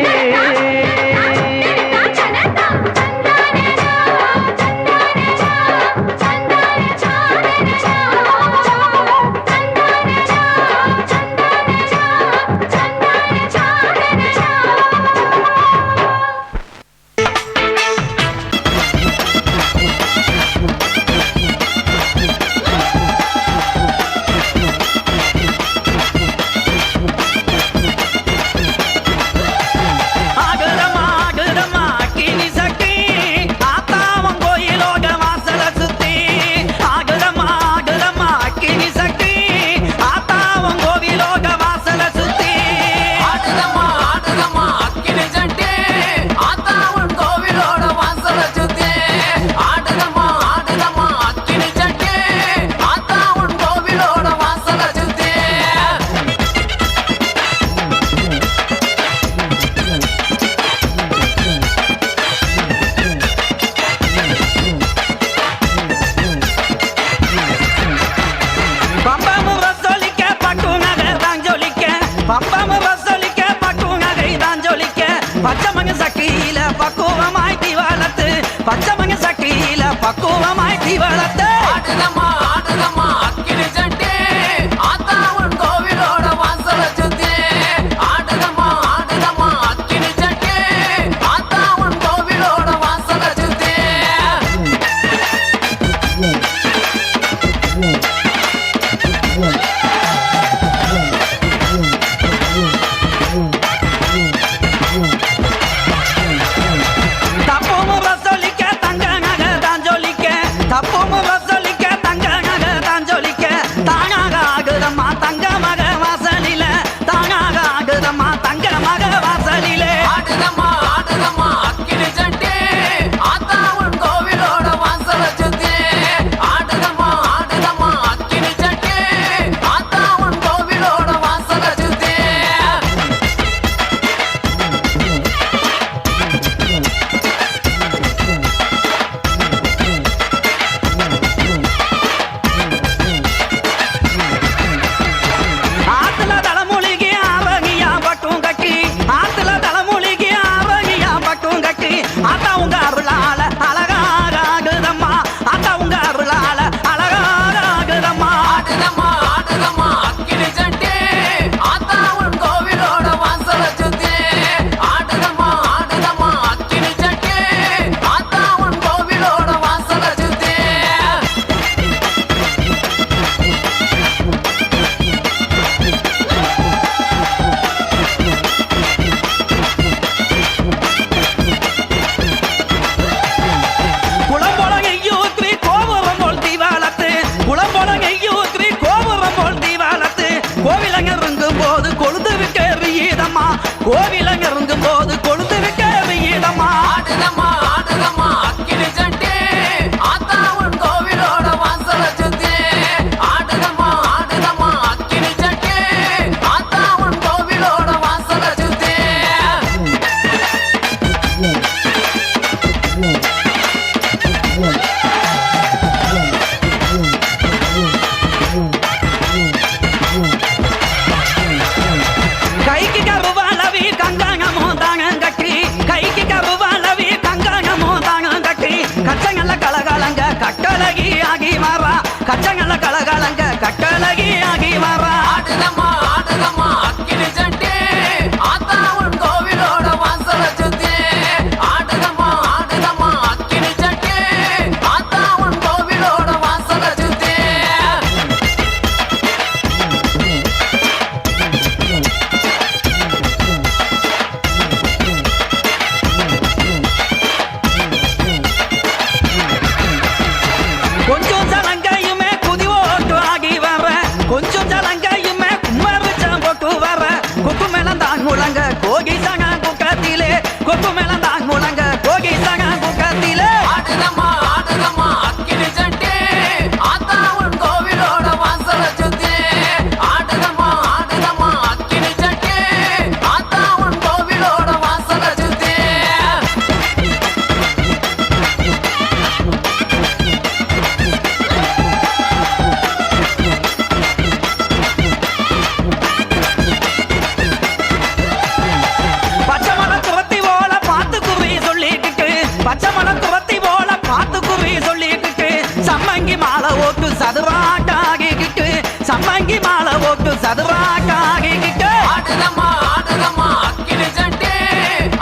பச்சை மலம் துரத்தி போல பாத்து குறி சொல்லிக்கிட்டு சம்மங்கி மாலை ஓட்டு சதுராட்டாகிக்கிட்டு சம்மங்கி மாலை ஓட்டு சதுராட்டாகிக்கிட்டு ஆடுதம்மா ஆடுதம்மா அக்கினி சட்டி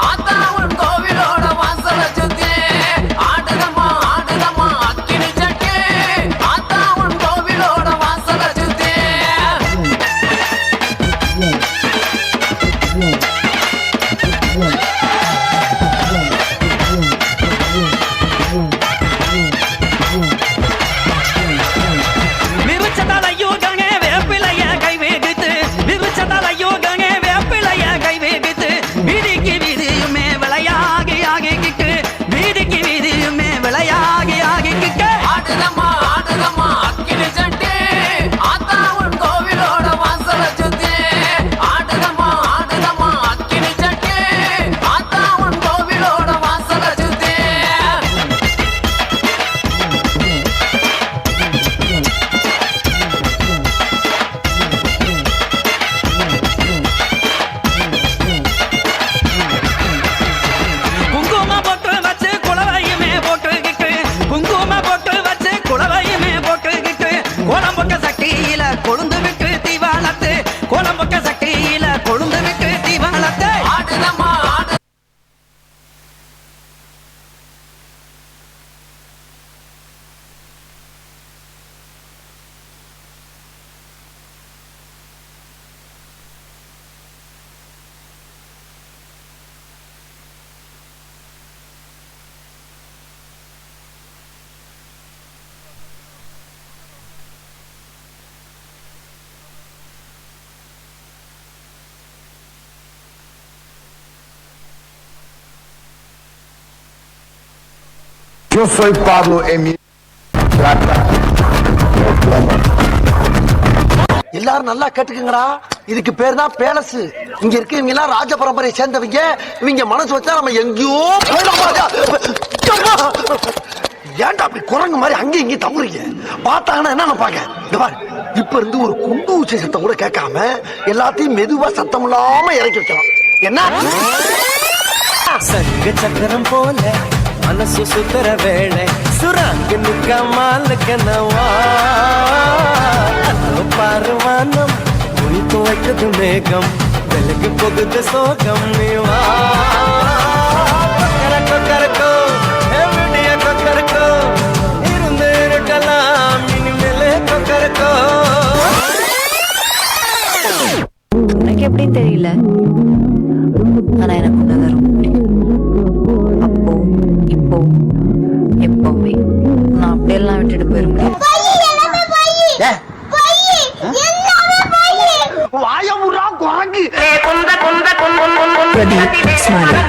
ஆத்தா உன் கோவிலோட வாசல சுத்தி ஆடுதம்மா ஆடுதம்மா அக்கினி சட்டி ஆத்தா உன் கோவிலோட வாசல சுத்தி விருச்சதால யோகங்க வேப்பிலைய கை வேகித்து விருச்சதால யோகங்க வேப்பிலைய கை வேகித்து வீதிக்கு வீதியுமே விளையாகி ஆகிக்கிட்டு வீதிக்கு வீதியுமே விளையாகி ஆகிக்கிட்டு ஆடுதம்மா ஆடுதம்மா அக்கினி சட்டி ஆத்தா உன் கோவிலோட வாசல சுத்தி ஆடுதம்மா ஆடுதம்மா அக்கினி சட்டி ஆத்தா உன் கோவிலோட வாசல சுத்தி குங்கும போட்டு வச்சு குளவையுமே போட்டுக்கிட்டு குங்கும போட்டு வச்சு குளவையுமே போட்டுக்கிட்டு கோலம்பொக்க சட்டியில கொழுந்து விட்டு தீவாளத்து கோலம்பொக்க சட்டியில கொழுந்து விட்டு தீவாளத்து ஆடுதம்மா ஆடு Yo soy Pablo Emilio. எல்லாரும் நல்லா கேட்டுக்குங்கடா. இதுக்கு பேர் தான் பேலஸ். இங்க இருக்கவங்க எல்லாம் ராஜ பரம்பரையை சேர்ந்தவங்க. இவங்க மனசு வச்சா நம்ம எங்கேயோ ஏன்டா அப்படி குரங்கு மாதிரி அங்கேயும் இங்கேயும் தவறுங்க. பார்த்தாங்கன்னா என்ன நினைப்பாங்க? இந்த பாரு, இப்ப இருந்து ஒரு குண்டு ஊசி சத்தம் கூட கேட்காம எல்லாத்தையும் மெதுவா சத்தம் இல்லாம இறக்கி வைக்கலாம். என்ன சங்க சக்கரம் போல மனசு சுத்தர வேளை சுராங்க நிக்கமாலக்கனவா பாருவானம் மொழி துவைக்குது மேகம் வெளுக்கு போகுது சோகம் நீவா கரக்கோ கரக்கோ எவ்வளிய கொக்கரக்கோ இருந்து இருக்கலாம் இனிமேலே கொக்கரக்கோ. உனக்கு எப்படின்னு தெரியல, ஆனா எனக்கு உன்னதான் ரொம்ப பிடிக்கும். அப்போ இப்போ எப்பவுமே நான் அப்படியெல்லாம் விட்டுட்டு போயிட முடியாது. வாயமுறா குரங்கு. பிரதீப் ஸ்மாலி.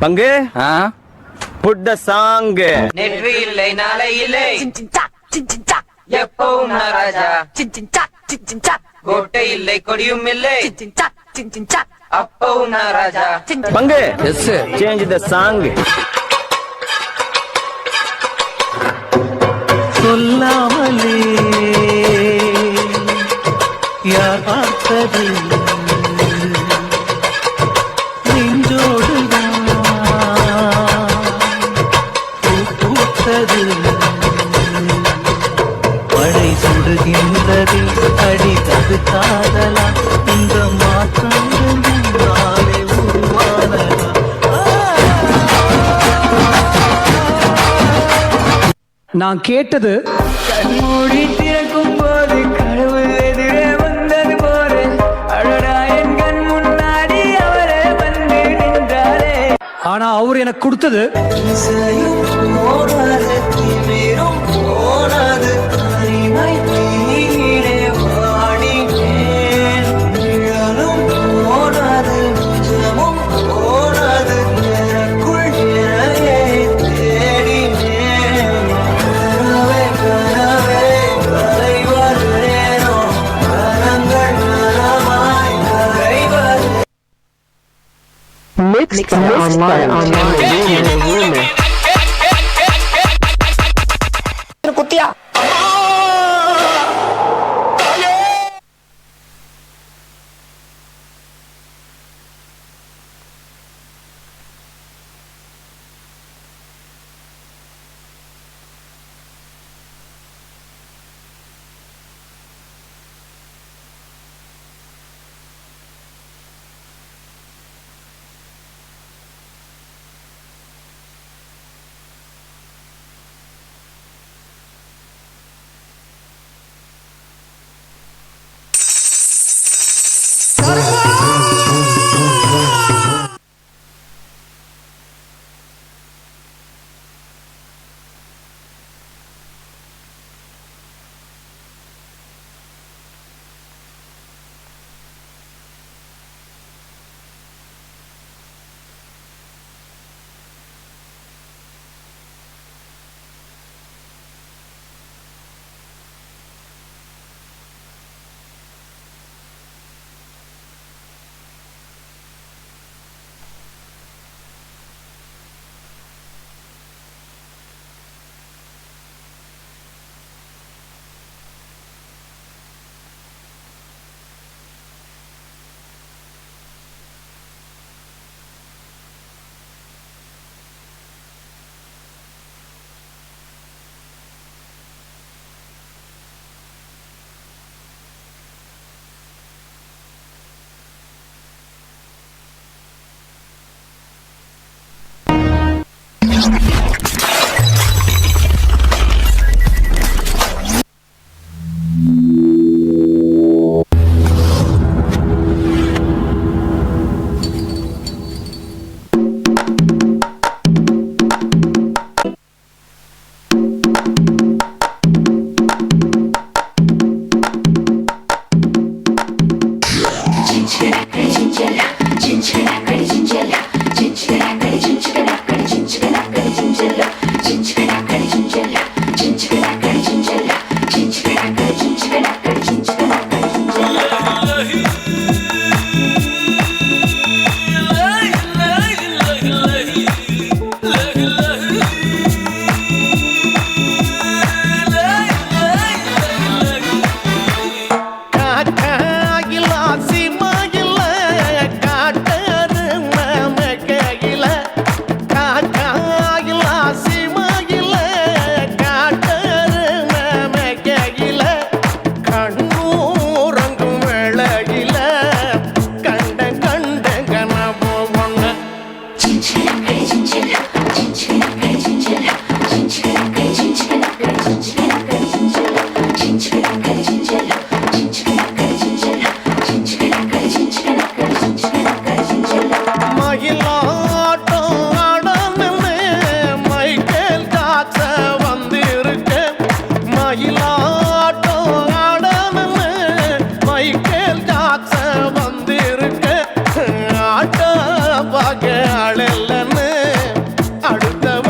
பங்கு புட் த சாங். நெற்றி இல்லை நாளை இல்லை எப்பவும் ராஜா கோட்டை இல்லை கொடியும் இல்லை அப்பவும் ராஜா. பங்கு சேஞ்ச் த சாங். சொல்லாமலே யார் பார்த்தது நெஞ்சோடுதான் பூ பூத்தது மழை சுடுகின்றது அடித்தது காதலா இந்த மாற்றங்கள் நாளே உருவானதா. நான் கேட்டது மூடி திறக்கும் போது கடவுள் எதிரே வந்தது போல அழகா என் கண் முன்னாடி அவரே வந்து நின்றாரே. ஆனா அவர் எனக்கு கொடுத்தது போனது Mixed online on rumor. குத்தியா அடுத்த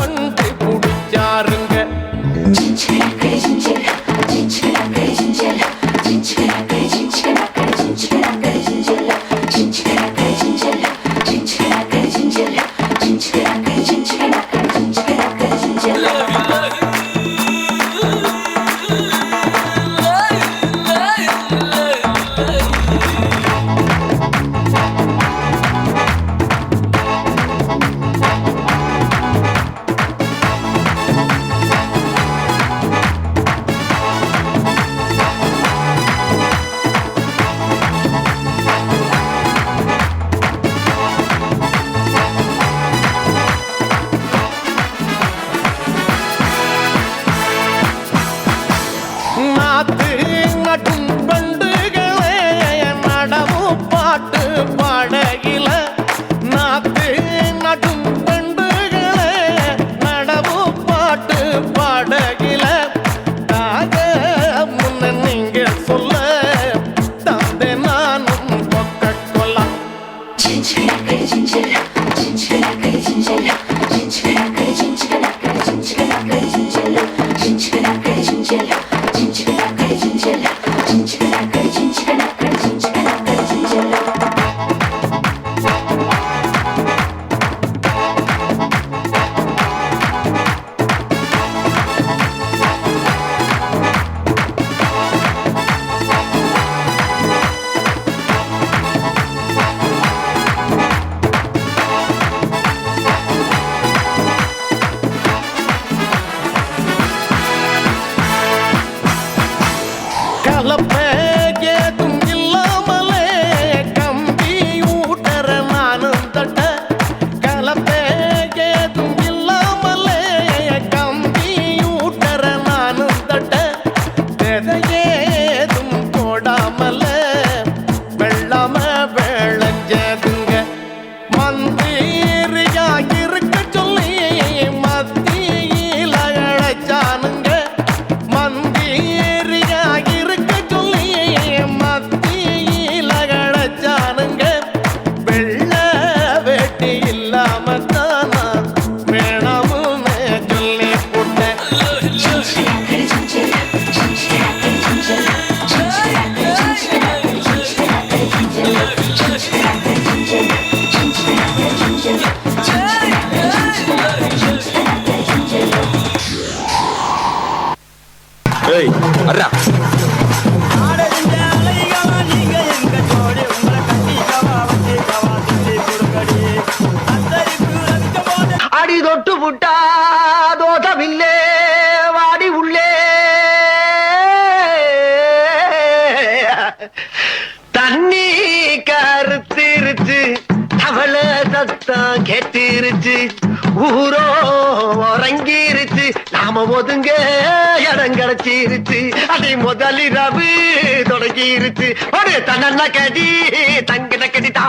விதையேதும் போடாமல வெள்ளாம விளைஞ்சதுங்க மந்திரியா இருக்க சொல்லி மத்தியில அழைச்சானுங்க மந்திரியா இருக்க சொல்லி மத்தியில அழைச்சானுங்க வெள்ள வேட்டி இல்லாம தானா வேணாமுன்னு சொல்லி போட்டேன் அடி தொட்டு புட்டா தோட்டமில்லே வாடி உள்ளே தண்ணி கருத்திருச்சு அவள சத்தம் கேட்டிருச்சு ஊரோ உறங்கிருச்சு நாம ஒதுங்க இடம் கிடைச்சிருச்சு அதை முதலிரவு தொடங்கிருச்சு ஒரு தன்ன கடி தங்கின கடிதா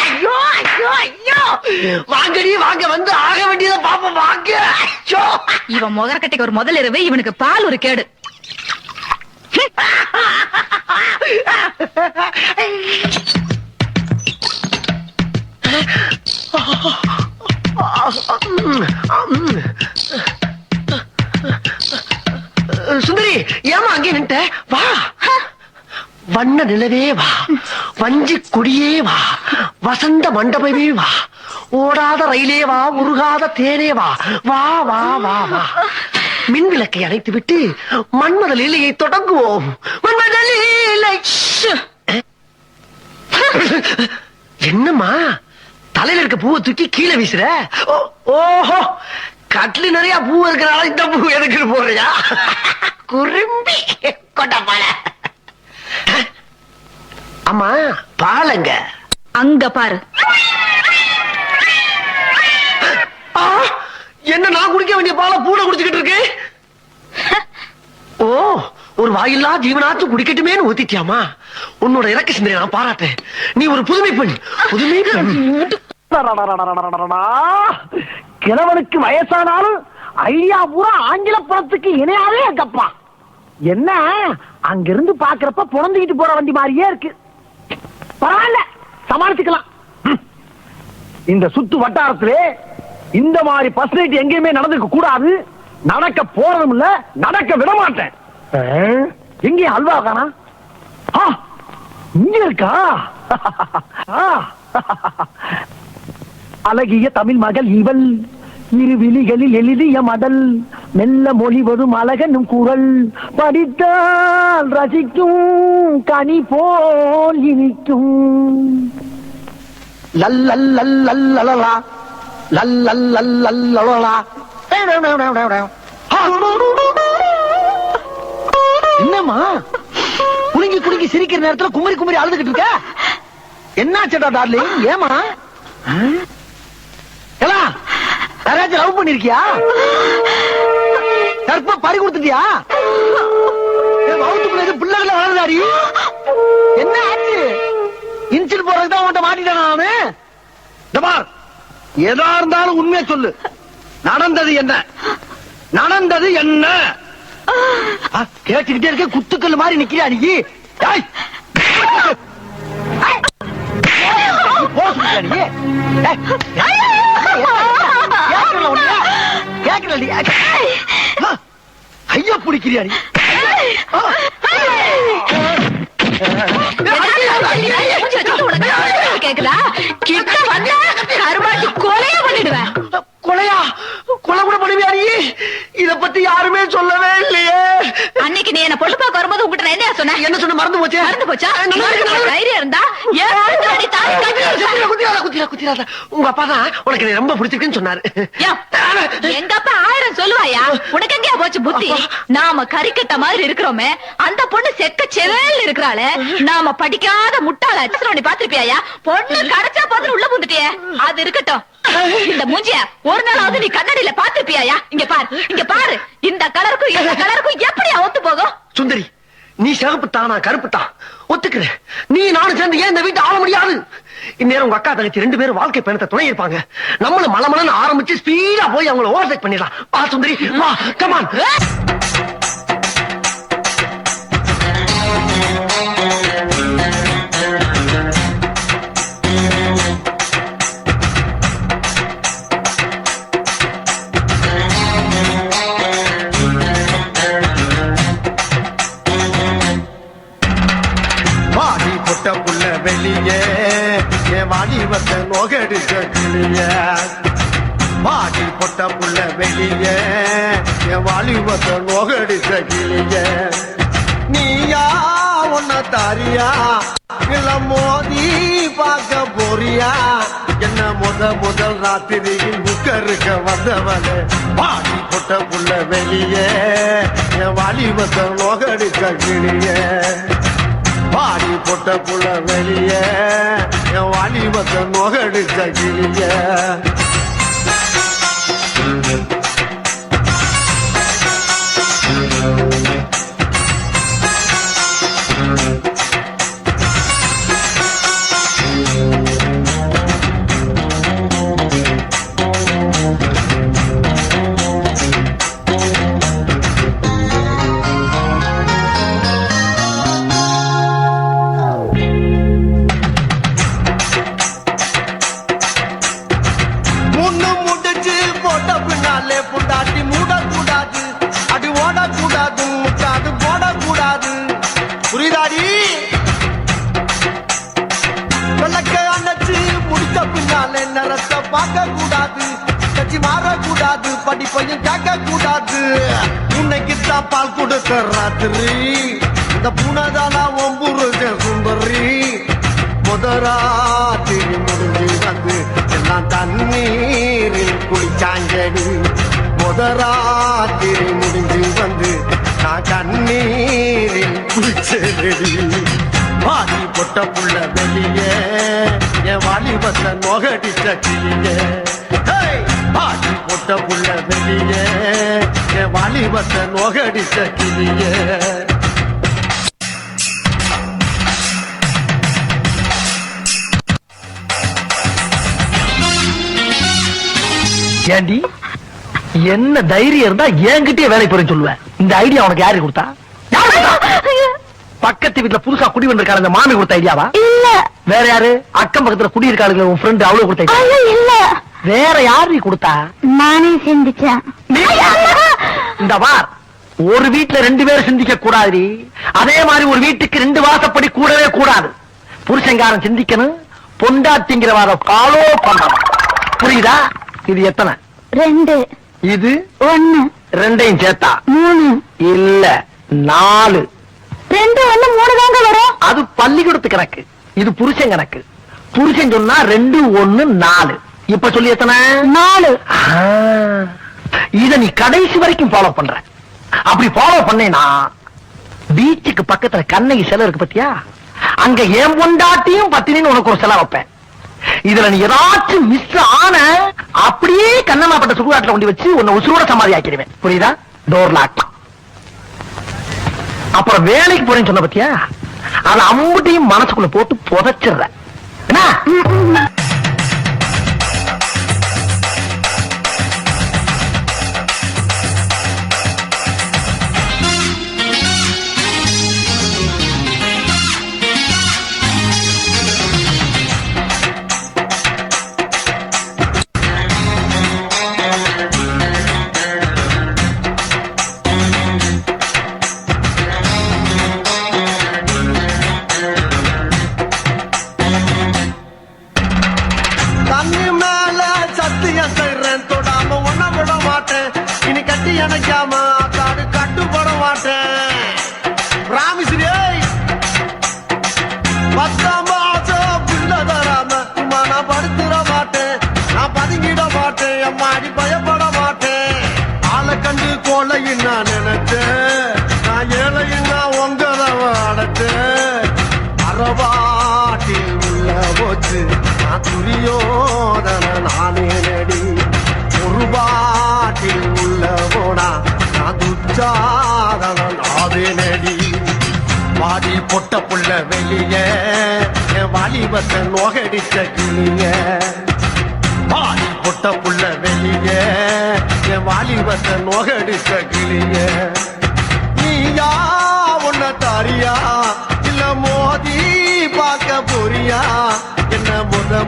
ஐயோ ஐயோ ஐயோ வாங்கடி வாங்க வந்து ஆக வேண்டியதை பாப்போம் வாங்க ஐயோ இவன் முகரக்கட்டைக்கு ஒரு முதல் இரவு இவனுக்கு பால் ஒரு கேடு சுந்தரி ஏமா அங்கே நின்ட்ட வா வண்ண நிலவே வா வஞ்சி கொடியே வா வசந்த மண்டபமே வா ஓடாத ரயிலே வா உருகாத தேனே வா வா வா வா வா மின் விளக்கை அணைத்து விட்டு மன்மத லீலையை தொடங்குவோம் மன்மத லீலை என்னம்மா தலையில இருக்க பூவை தூக்கி கீழே வீசுற ஓஹோ கட்லி நிறைய பூ இருக்கிறனால இந்த பூ எதுக்கு போறியா குறும்பி கொட்ட பால அம்மா பாலங்க அங்க பாரு என்ன நான் குடிக்க வேண்டிய பாலை பூனை குடிச்சுக்கிட்டு இருக்கு ஓ ஒரு வாயில்லா ஜீவனாச்சும் குடிக்கட்டுமேன்னு ஊத்திட்டியாமா உன்னோட இறக்க சிந்தனை நான் பாராட்டேன் நீ ஒரு புதுமை பெண் புதுமை பெண் கிழவனுக்கு வயசானாலும் ஐடியா பூரா ஆங்கில படத்துக்கு இணையாவே இருக்கப்பா என்ன அங்கிருந்து பாக்குறப்ப புறந்துகிட்டு போற வண்டி மாதிரியே இருக்கு பரவாயில்ல சமாளிச்சுக்கலாம் இந்த சுத்து வட்டாரத்திலே இந்த மாதிரி பஸ் ரைட் எங்கேயுமே நடந்துக்க கூடாது நடக்க போறதும் இல்ல நடக்க விட மாட்டேன் எங்கே அல்வா காணா இங்க இருக்கா அழகிய தமிழ் மகள் இவள் இரு விழிகளில் எழுதிய மடல் மெல்ல மொழிவதும் அழகனும் குரல் படித்தால் ரசிக்கும் கனி போல் இனிக்கும் லல்லல்லல்லல்லலா லல்லல்லல்லல்லலா என்னம்மா குலுங்கி குலுங்கி சிரிக்கிற நேரத்துல குமரி குமரி அழுதுகிட்டு இருக்க என்னாச்சடா டார்லிங் ஏமா யாராச்சும் லவ் பண்ணிருக்கியா கற்ப பறி கொடுத்துட்டியா பிள்ளைகள வளர்ந்தாரி என்ன ஆச்சு இன்சில் போறதுதான் உன்ட்ட மாட்டிட்டேன் நானு எதா இருந்தாலும் உண்மையை சொல்லு நடந்தது என்ன நடந்தது என்ன கேட்டுக்கிட்டே இருக்க குத்துக்கல் மாதிரி நிக்கிறியா நீ ஐயா பிடிக்கிறியா நீ கேக்குதா கிட்ட வந்த கருமாட்டி கொலையா பண்ணிடுவேன் கொலையா கொலை கூட பண்ணுவியா நீ இத பத்தி யாருமே சொல்லவே இல்லையே அன்னைக்கு நீ என்ன பொண்ணு பார்க்க வரும்போது உங்ககிட்ட என்ன சொன்ன என்ன சொன்ன மறந்து போச்சா தைரியம் இருந்தா குத்திராத உங்க அப்பா தான் உனக்கு ரொம்ப பிடிச்சிருக்குன்னு சொன்னாரு எங்க அப்பா 1000 சொல்லுவாயா உனக்கு எங்கயா போச்சு புத்தி நாம கறிக்கட்ட மாதிரி இருக்கிறோமே அந்த பொண்ணு செக்க செவேல் இருக்கிறாளே நாம படிக்காத முட்டாள அடிச்சு பாத்திருப்பியா பொண்ணு கிடைச்சா பார்த்து உள்ள புந்துட்டியே அது இருக்கட்டும் இந்த மூஞ்சிய ஒரு நாளாவது நீ கண்ணாடியில பாத்திருப்பியா இங்க பாரு பாரு இந்த கலருக்கும் எப்படி ஒத்து போகும்? சுந்தரி, நீ சிகப்பு தான், நான் கருப்பு தான், ஒத்துக்கிறேன். நீ நானும் சேர்ந்து ஏன் இந்த வீட்டை ஆள முடியாது? இந்நேரம் உங்க அக்கா தங்கச்சி 2 பேரும் வாழ்க்கை பயணத்தை துணை இருப்பாங்க. நம்மளும் மலமலன்னு ஆரம்பிச்சு ஸ்பீடா போய் அவங்கள ஓவர்டேக் பண்ணிடலாம். வா சுந்தரி, வா, கமான். வாடி பொட்ட புள்ள வெளியே என் வாலிபத்த நோகடிச்ச கிளிய. வாடி பொட்ட புள்ள வெளியே என் வாலிபத்த நோகடிச்ச கிளிய. நீயா உன்ன தாரியா இல்ல மோதி பார்க்க போறியா? என்ன முதல் ராத்திரியில் புக்கருக்க வந்தவளே. வாடி பொட்ட புள்ள வெளியே என் வாலிபத்த நோகடிச்ச கிளிய. பாடி பொட்ட புள்ள வெளியே என் வாலிபத்தை நோகடிச்ச கிளிய. புண்டாட்டி மூடக்கூடாது, அடி ஓடக்கூடாது, முட்டாது போடக்கூடாது. புரியுதாடி? விளக்க அணைச்சு முடிச்ச பின்னாலே நிறத்தை பார்க்க கூடாது, கட்சி மாறக்கூடாது, படிப்பையும் கேட்க கூடாது. உன்னைக்குத்தான் பால் கொடுத்த ராத்திரி இந்த பூனைதானா ஒம்புருஜ சுந்தரி. முதராத்திரி முடிஞ்சு வந்து எல்லாம் தண்ணீரில் குளிச்சாங்கடி. முதராத்திரி முடிஞ்சு வந்து நான் கண்ணீரில் குளிச்சடி. வாடி பொட்ட புள்ள வெளியே என் வாலிபத்தை நோகடிச்ச கிளிய. வாடி பொட்ட புள்ள வெளியே என் வாலிபத்தை நோகடிச்ச கிளிய. ஏண்டி, என்ன தைரியம் இருந்தா என்கிட்டயே வேலை போறேன்னு சொல்லுவேன். இந்த ஐடியா உனக்கு யாரு கொடுத்தா? பக்கத்து வீட்டுல புதுசா குடி வந்திருக்காரு அந்த மாமி கொடுத்த ஐடியாவா? இல்ல. வேற யாரு? அக்கம் பக்கத்துல குடி இருக்காளுங்க உன் ஃப்ரெண்ட், அவ்வளவு கொடுத்த ஐடியா? இல்ல. வேற யாரு கொடுத்தா? நானே சிந்திச்சேன். இந்த வார் ஒரு வீட்டுல 2 பேர் சிந்திக்க கூடாது. அதே மாதிரி ஒரு வீட்டுக்கு 2 வாசப்படி கூடவே கூடாது. புருஷங்காரன் சிந்திக்கணும், பொண்டாட்டிங்கிற வார ஃபாலோ பண்ணணும். புரியுதா? இது எத்தனை? 2. இது 1. 2ஐயும் சேர்த்தா 3. இல்ல 4. 2 1 3 தாங்க வரும். அது பள்ளிக்கூடத்து கணக்கு, இது புருஷன் கணக்கு. புருஷன் சொன்னா 2 1 4. இப்ப சொல்லி எத்தனை? 4. இத நீ கடைசி வரைக்கும் ஃபாலோ பண்ற. அப்படி ஃபாலோ பண்ணேனா பீச்சுக்கு பக்கத்துல கண்ணகி சிலை இருக்கு பத்தியா, அங்க என் பொண்டாட்டியும் பத்தினின்னு உனக்கு ஒரு சிலை வைப்பேன். இதுல நீ ஏதாச்சும் மிஸ் ஆன அப்படியே கண்ணமாப்பட்ட சுடுகாட்டுல கொண்டு வச்சு உன்னை உசுரோட சமாதி ஆக்கிடுவேன். புரியுதா? Door lock. அப்புறம் வேலைக்கு போறேன்னு சொன்ன பத்தியா, அது அம்புட்டையும் மனசுக்குள்ள போட்டு புதைச்சிடுற. என்ன? நினைக்காம காடு கட்டுப்பட மாட்டேன். பத்தாம் மாசம் பிள்ளை தராம நான் படுத்துட மாட்டேன். நான் பதுங்கிட மாட்டேன், அம்மாடி பயப்பட மாட்டேன். ஆளை கண்டு கோலையும் நான் நினைச்சேன், நான் ஏழையும் நான் உங்கதவ அடைச்சேன். அறவாட்டில் உள்ள போச்சு நான் துரியோதன நானே நடி. ஒரு பாட்டில் உள்ள போனா புள்ள வெளிய என் வாலிபத்தை நோகடிச்ச கிளிய பாடி பொட்ட புள்ள வெளிய என் வாலிபத்தை நோகடிச்ச கிளிய நீயா உன்ன தாரியா இல்ல மோதி பார்க்க போறியா என்ன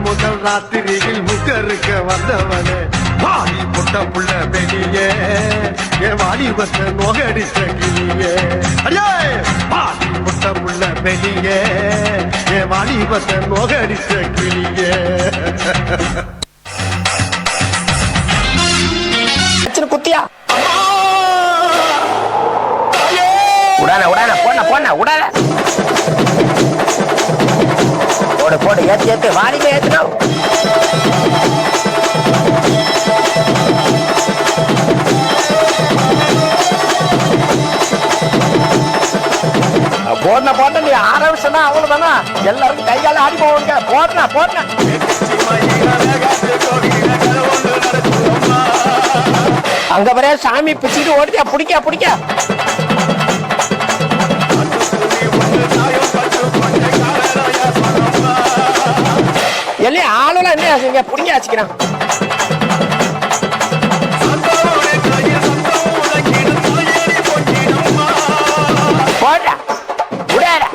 முதல் ராத்திரியில் முகருக்க வந்தவனே வாலி பொட்ட புள்ள வெளியே என் வாலிபத்தை நோகடிச்ச கிளியே அடியே வாலி பொட்ட புள்ள வெளியே என் வாலிபத்தை நோகடிச்ச கிளியே குத்தியா உடான உடான போன போன உடான போடு போடு ஏத்து ஏத்து வாலிப ஏத்துனோம் போடன போட்ட நீ ஆரம்பிச்சா அவ்வளவுதானா எல்லாரும் கையால ஆடி போவாங்க போடனா போடனா அங்க வர சாமி பிச்சுட்டு ஓடியா பிடிக்க பிடிக்க எல்லாம் ஆளுலாம் என்ன ஆச்சுங்க பிடிங்க ஆச்சுக்கிறான் போடா விடாத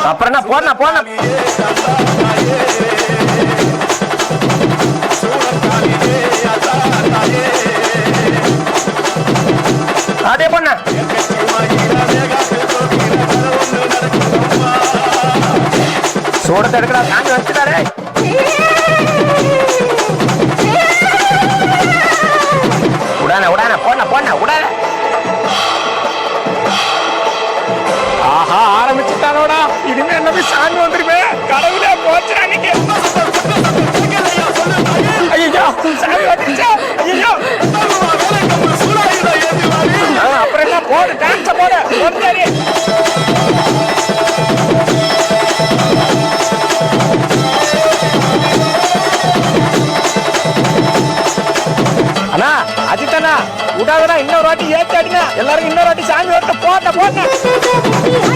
அப்புறம் என்ன போனா போன அதே பொண்ணா சூடத்தை எடுக்கடா காஞ்சி வச்சுட்டாரே உடான உடான போன போன உடான ஆஹா ஆரம்பிச்சுட்டானோடா இனிமே என்ன போய் சாமி வந்துருமே கடவுளே போச்சுடா நீங்க ஐயோ சாமி வந்துச்சா ஐயோ அப்புறம் என்ன போடு டான்ஸ் போடு ஒன்றே அண்ணா அஜித்தண்ணா விடாதடா இன்னொரு வாட்டி ஏத்தி அடினா எல்லாரும் இன்னொரு வாட்டி சாமி ஓட்ட போட்ட போட்ட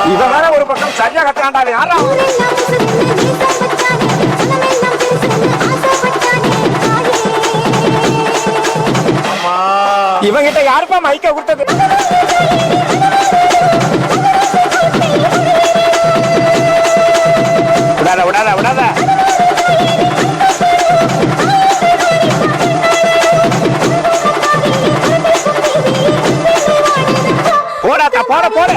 இவன் வேற ஒரு பக்கம் சரியா கட்டாண்டா யாரா இவங்கிட்ட யாருப்பா மைக்க கொடுத்தது விடாத விடாத விடாத போடாத்தா போட போட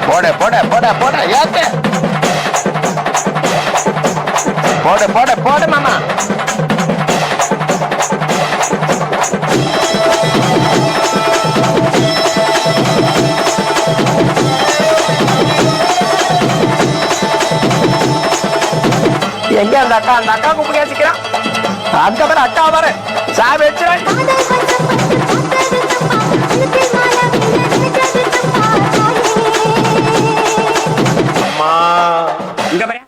போட போட போட போட ஏத்து போட போட போட மாமா எங்க அந்த அக்கா கூப்பிட்டு கேசிக்கிறான் அந்த பேர் அக்கா பாரு சாவி வச்சுறான் அம்மா இங்க பாரு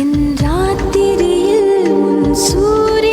என் ராத்திரியில் உன் சூரிய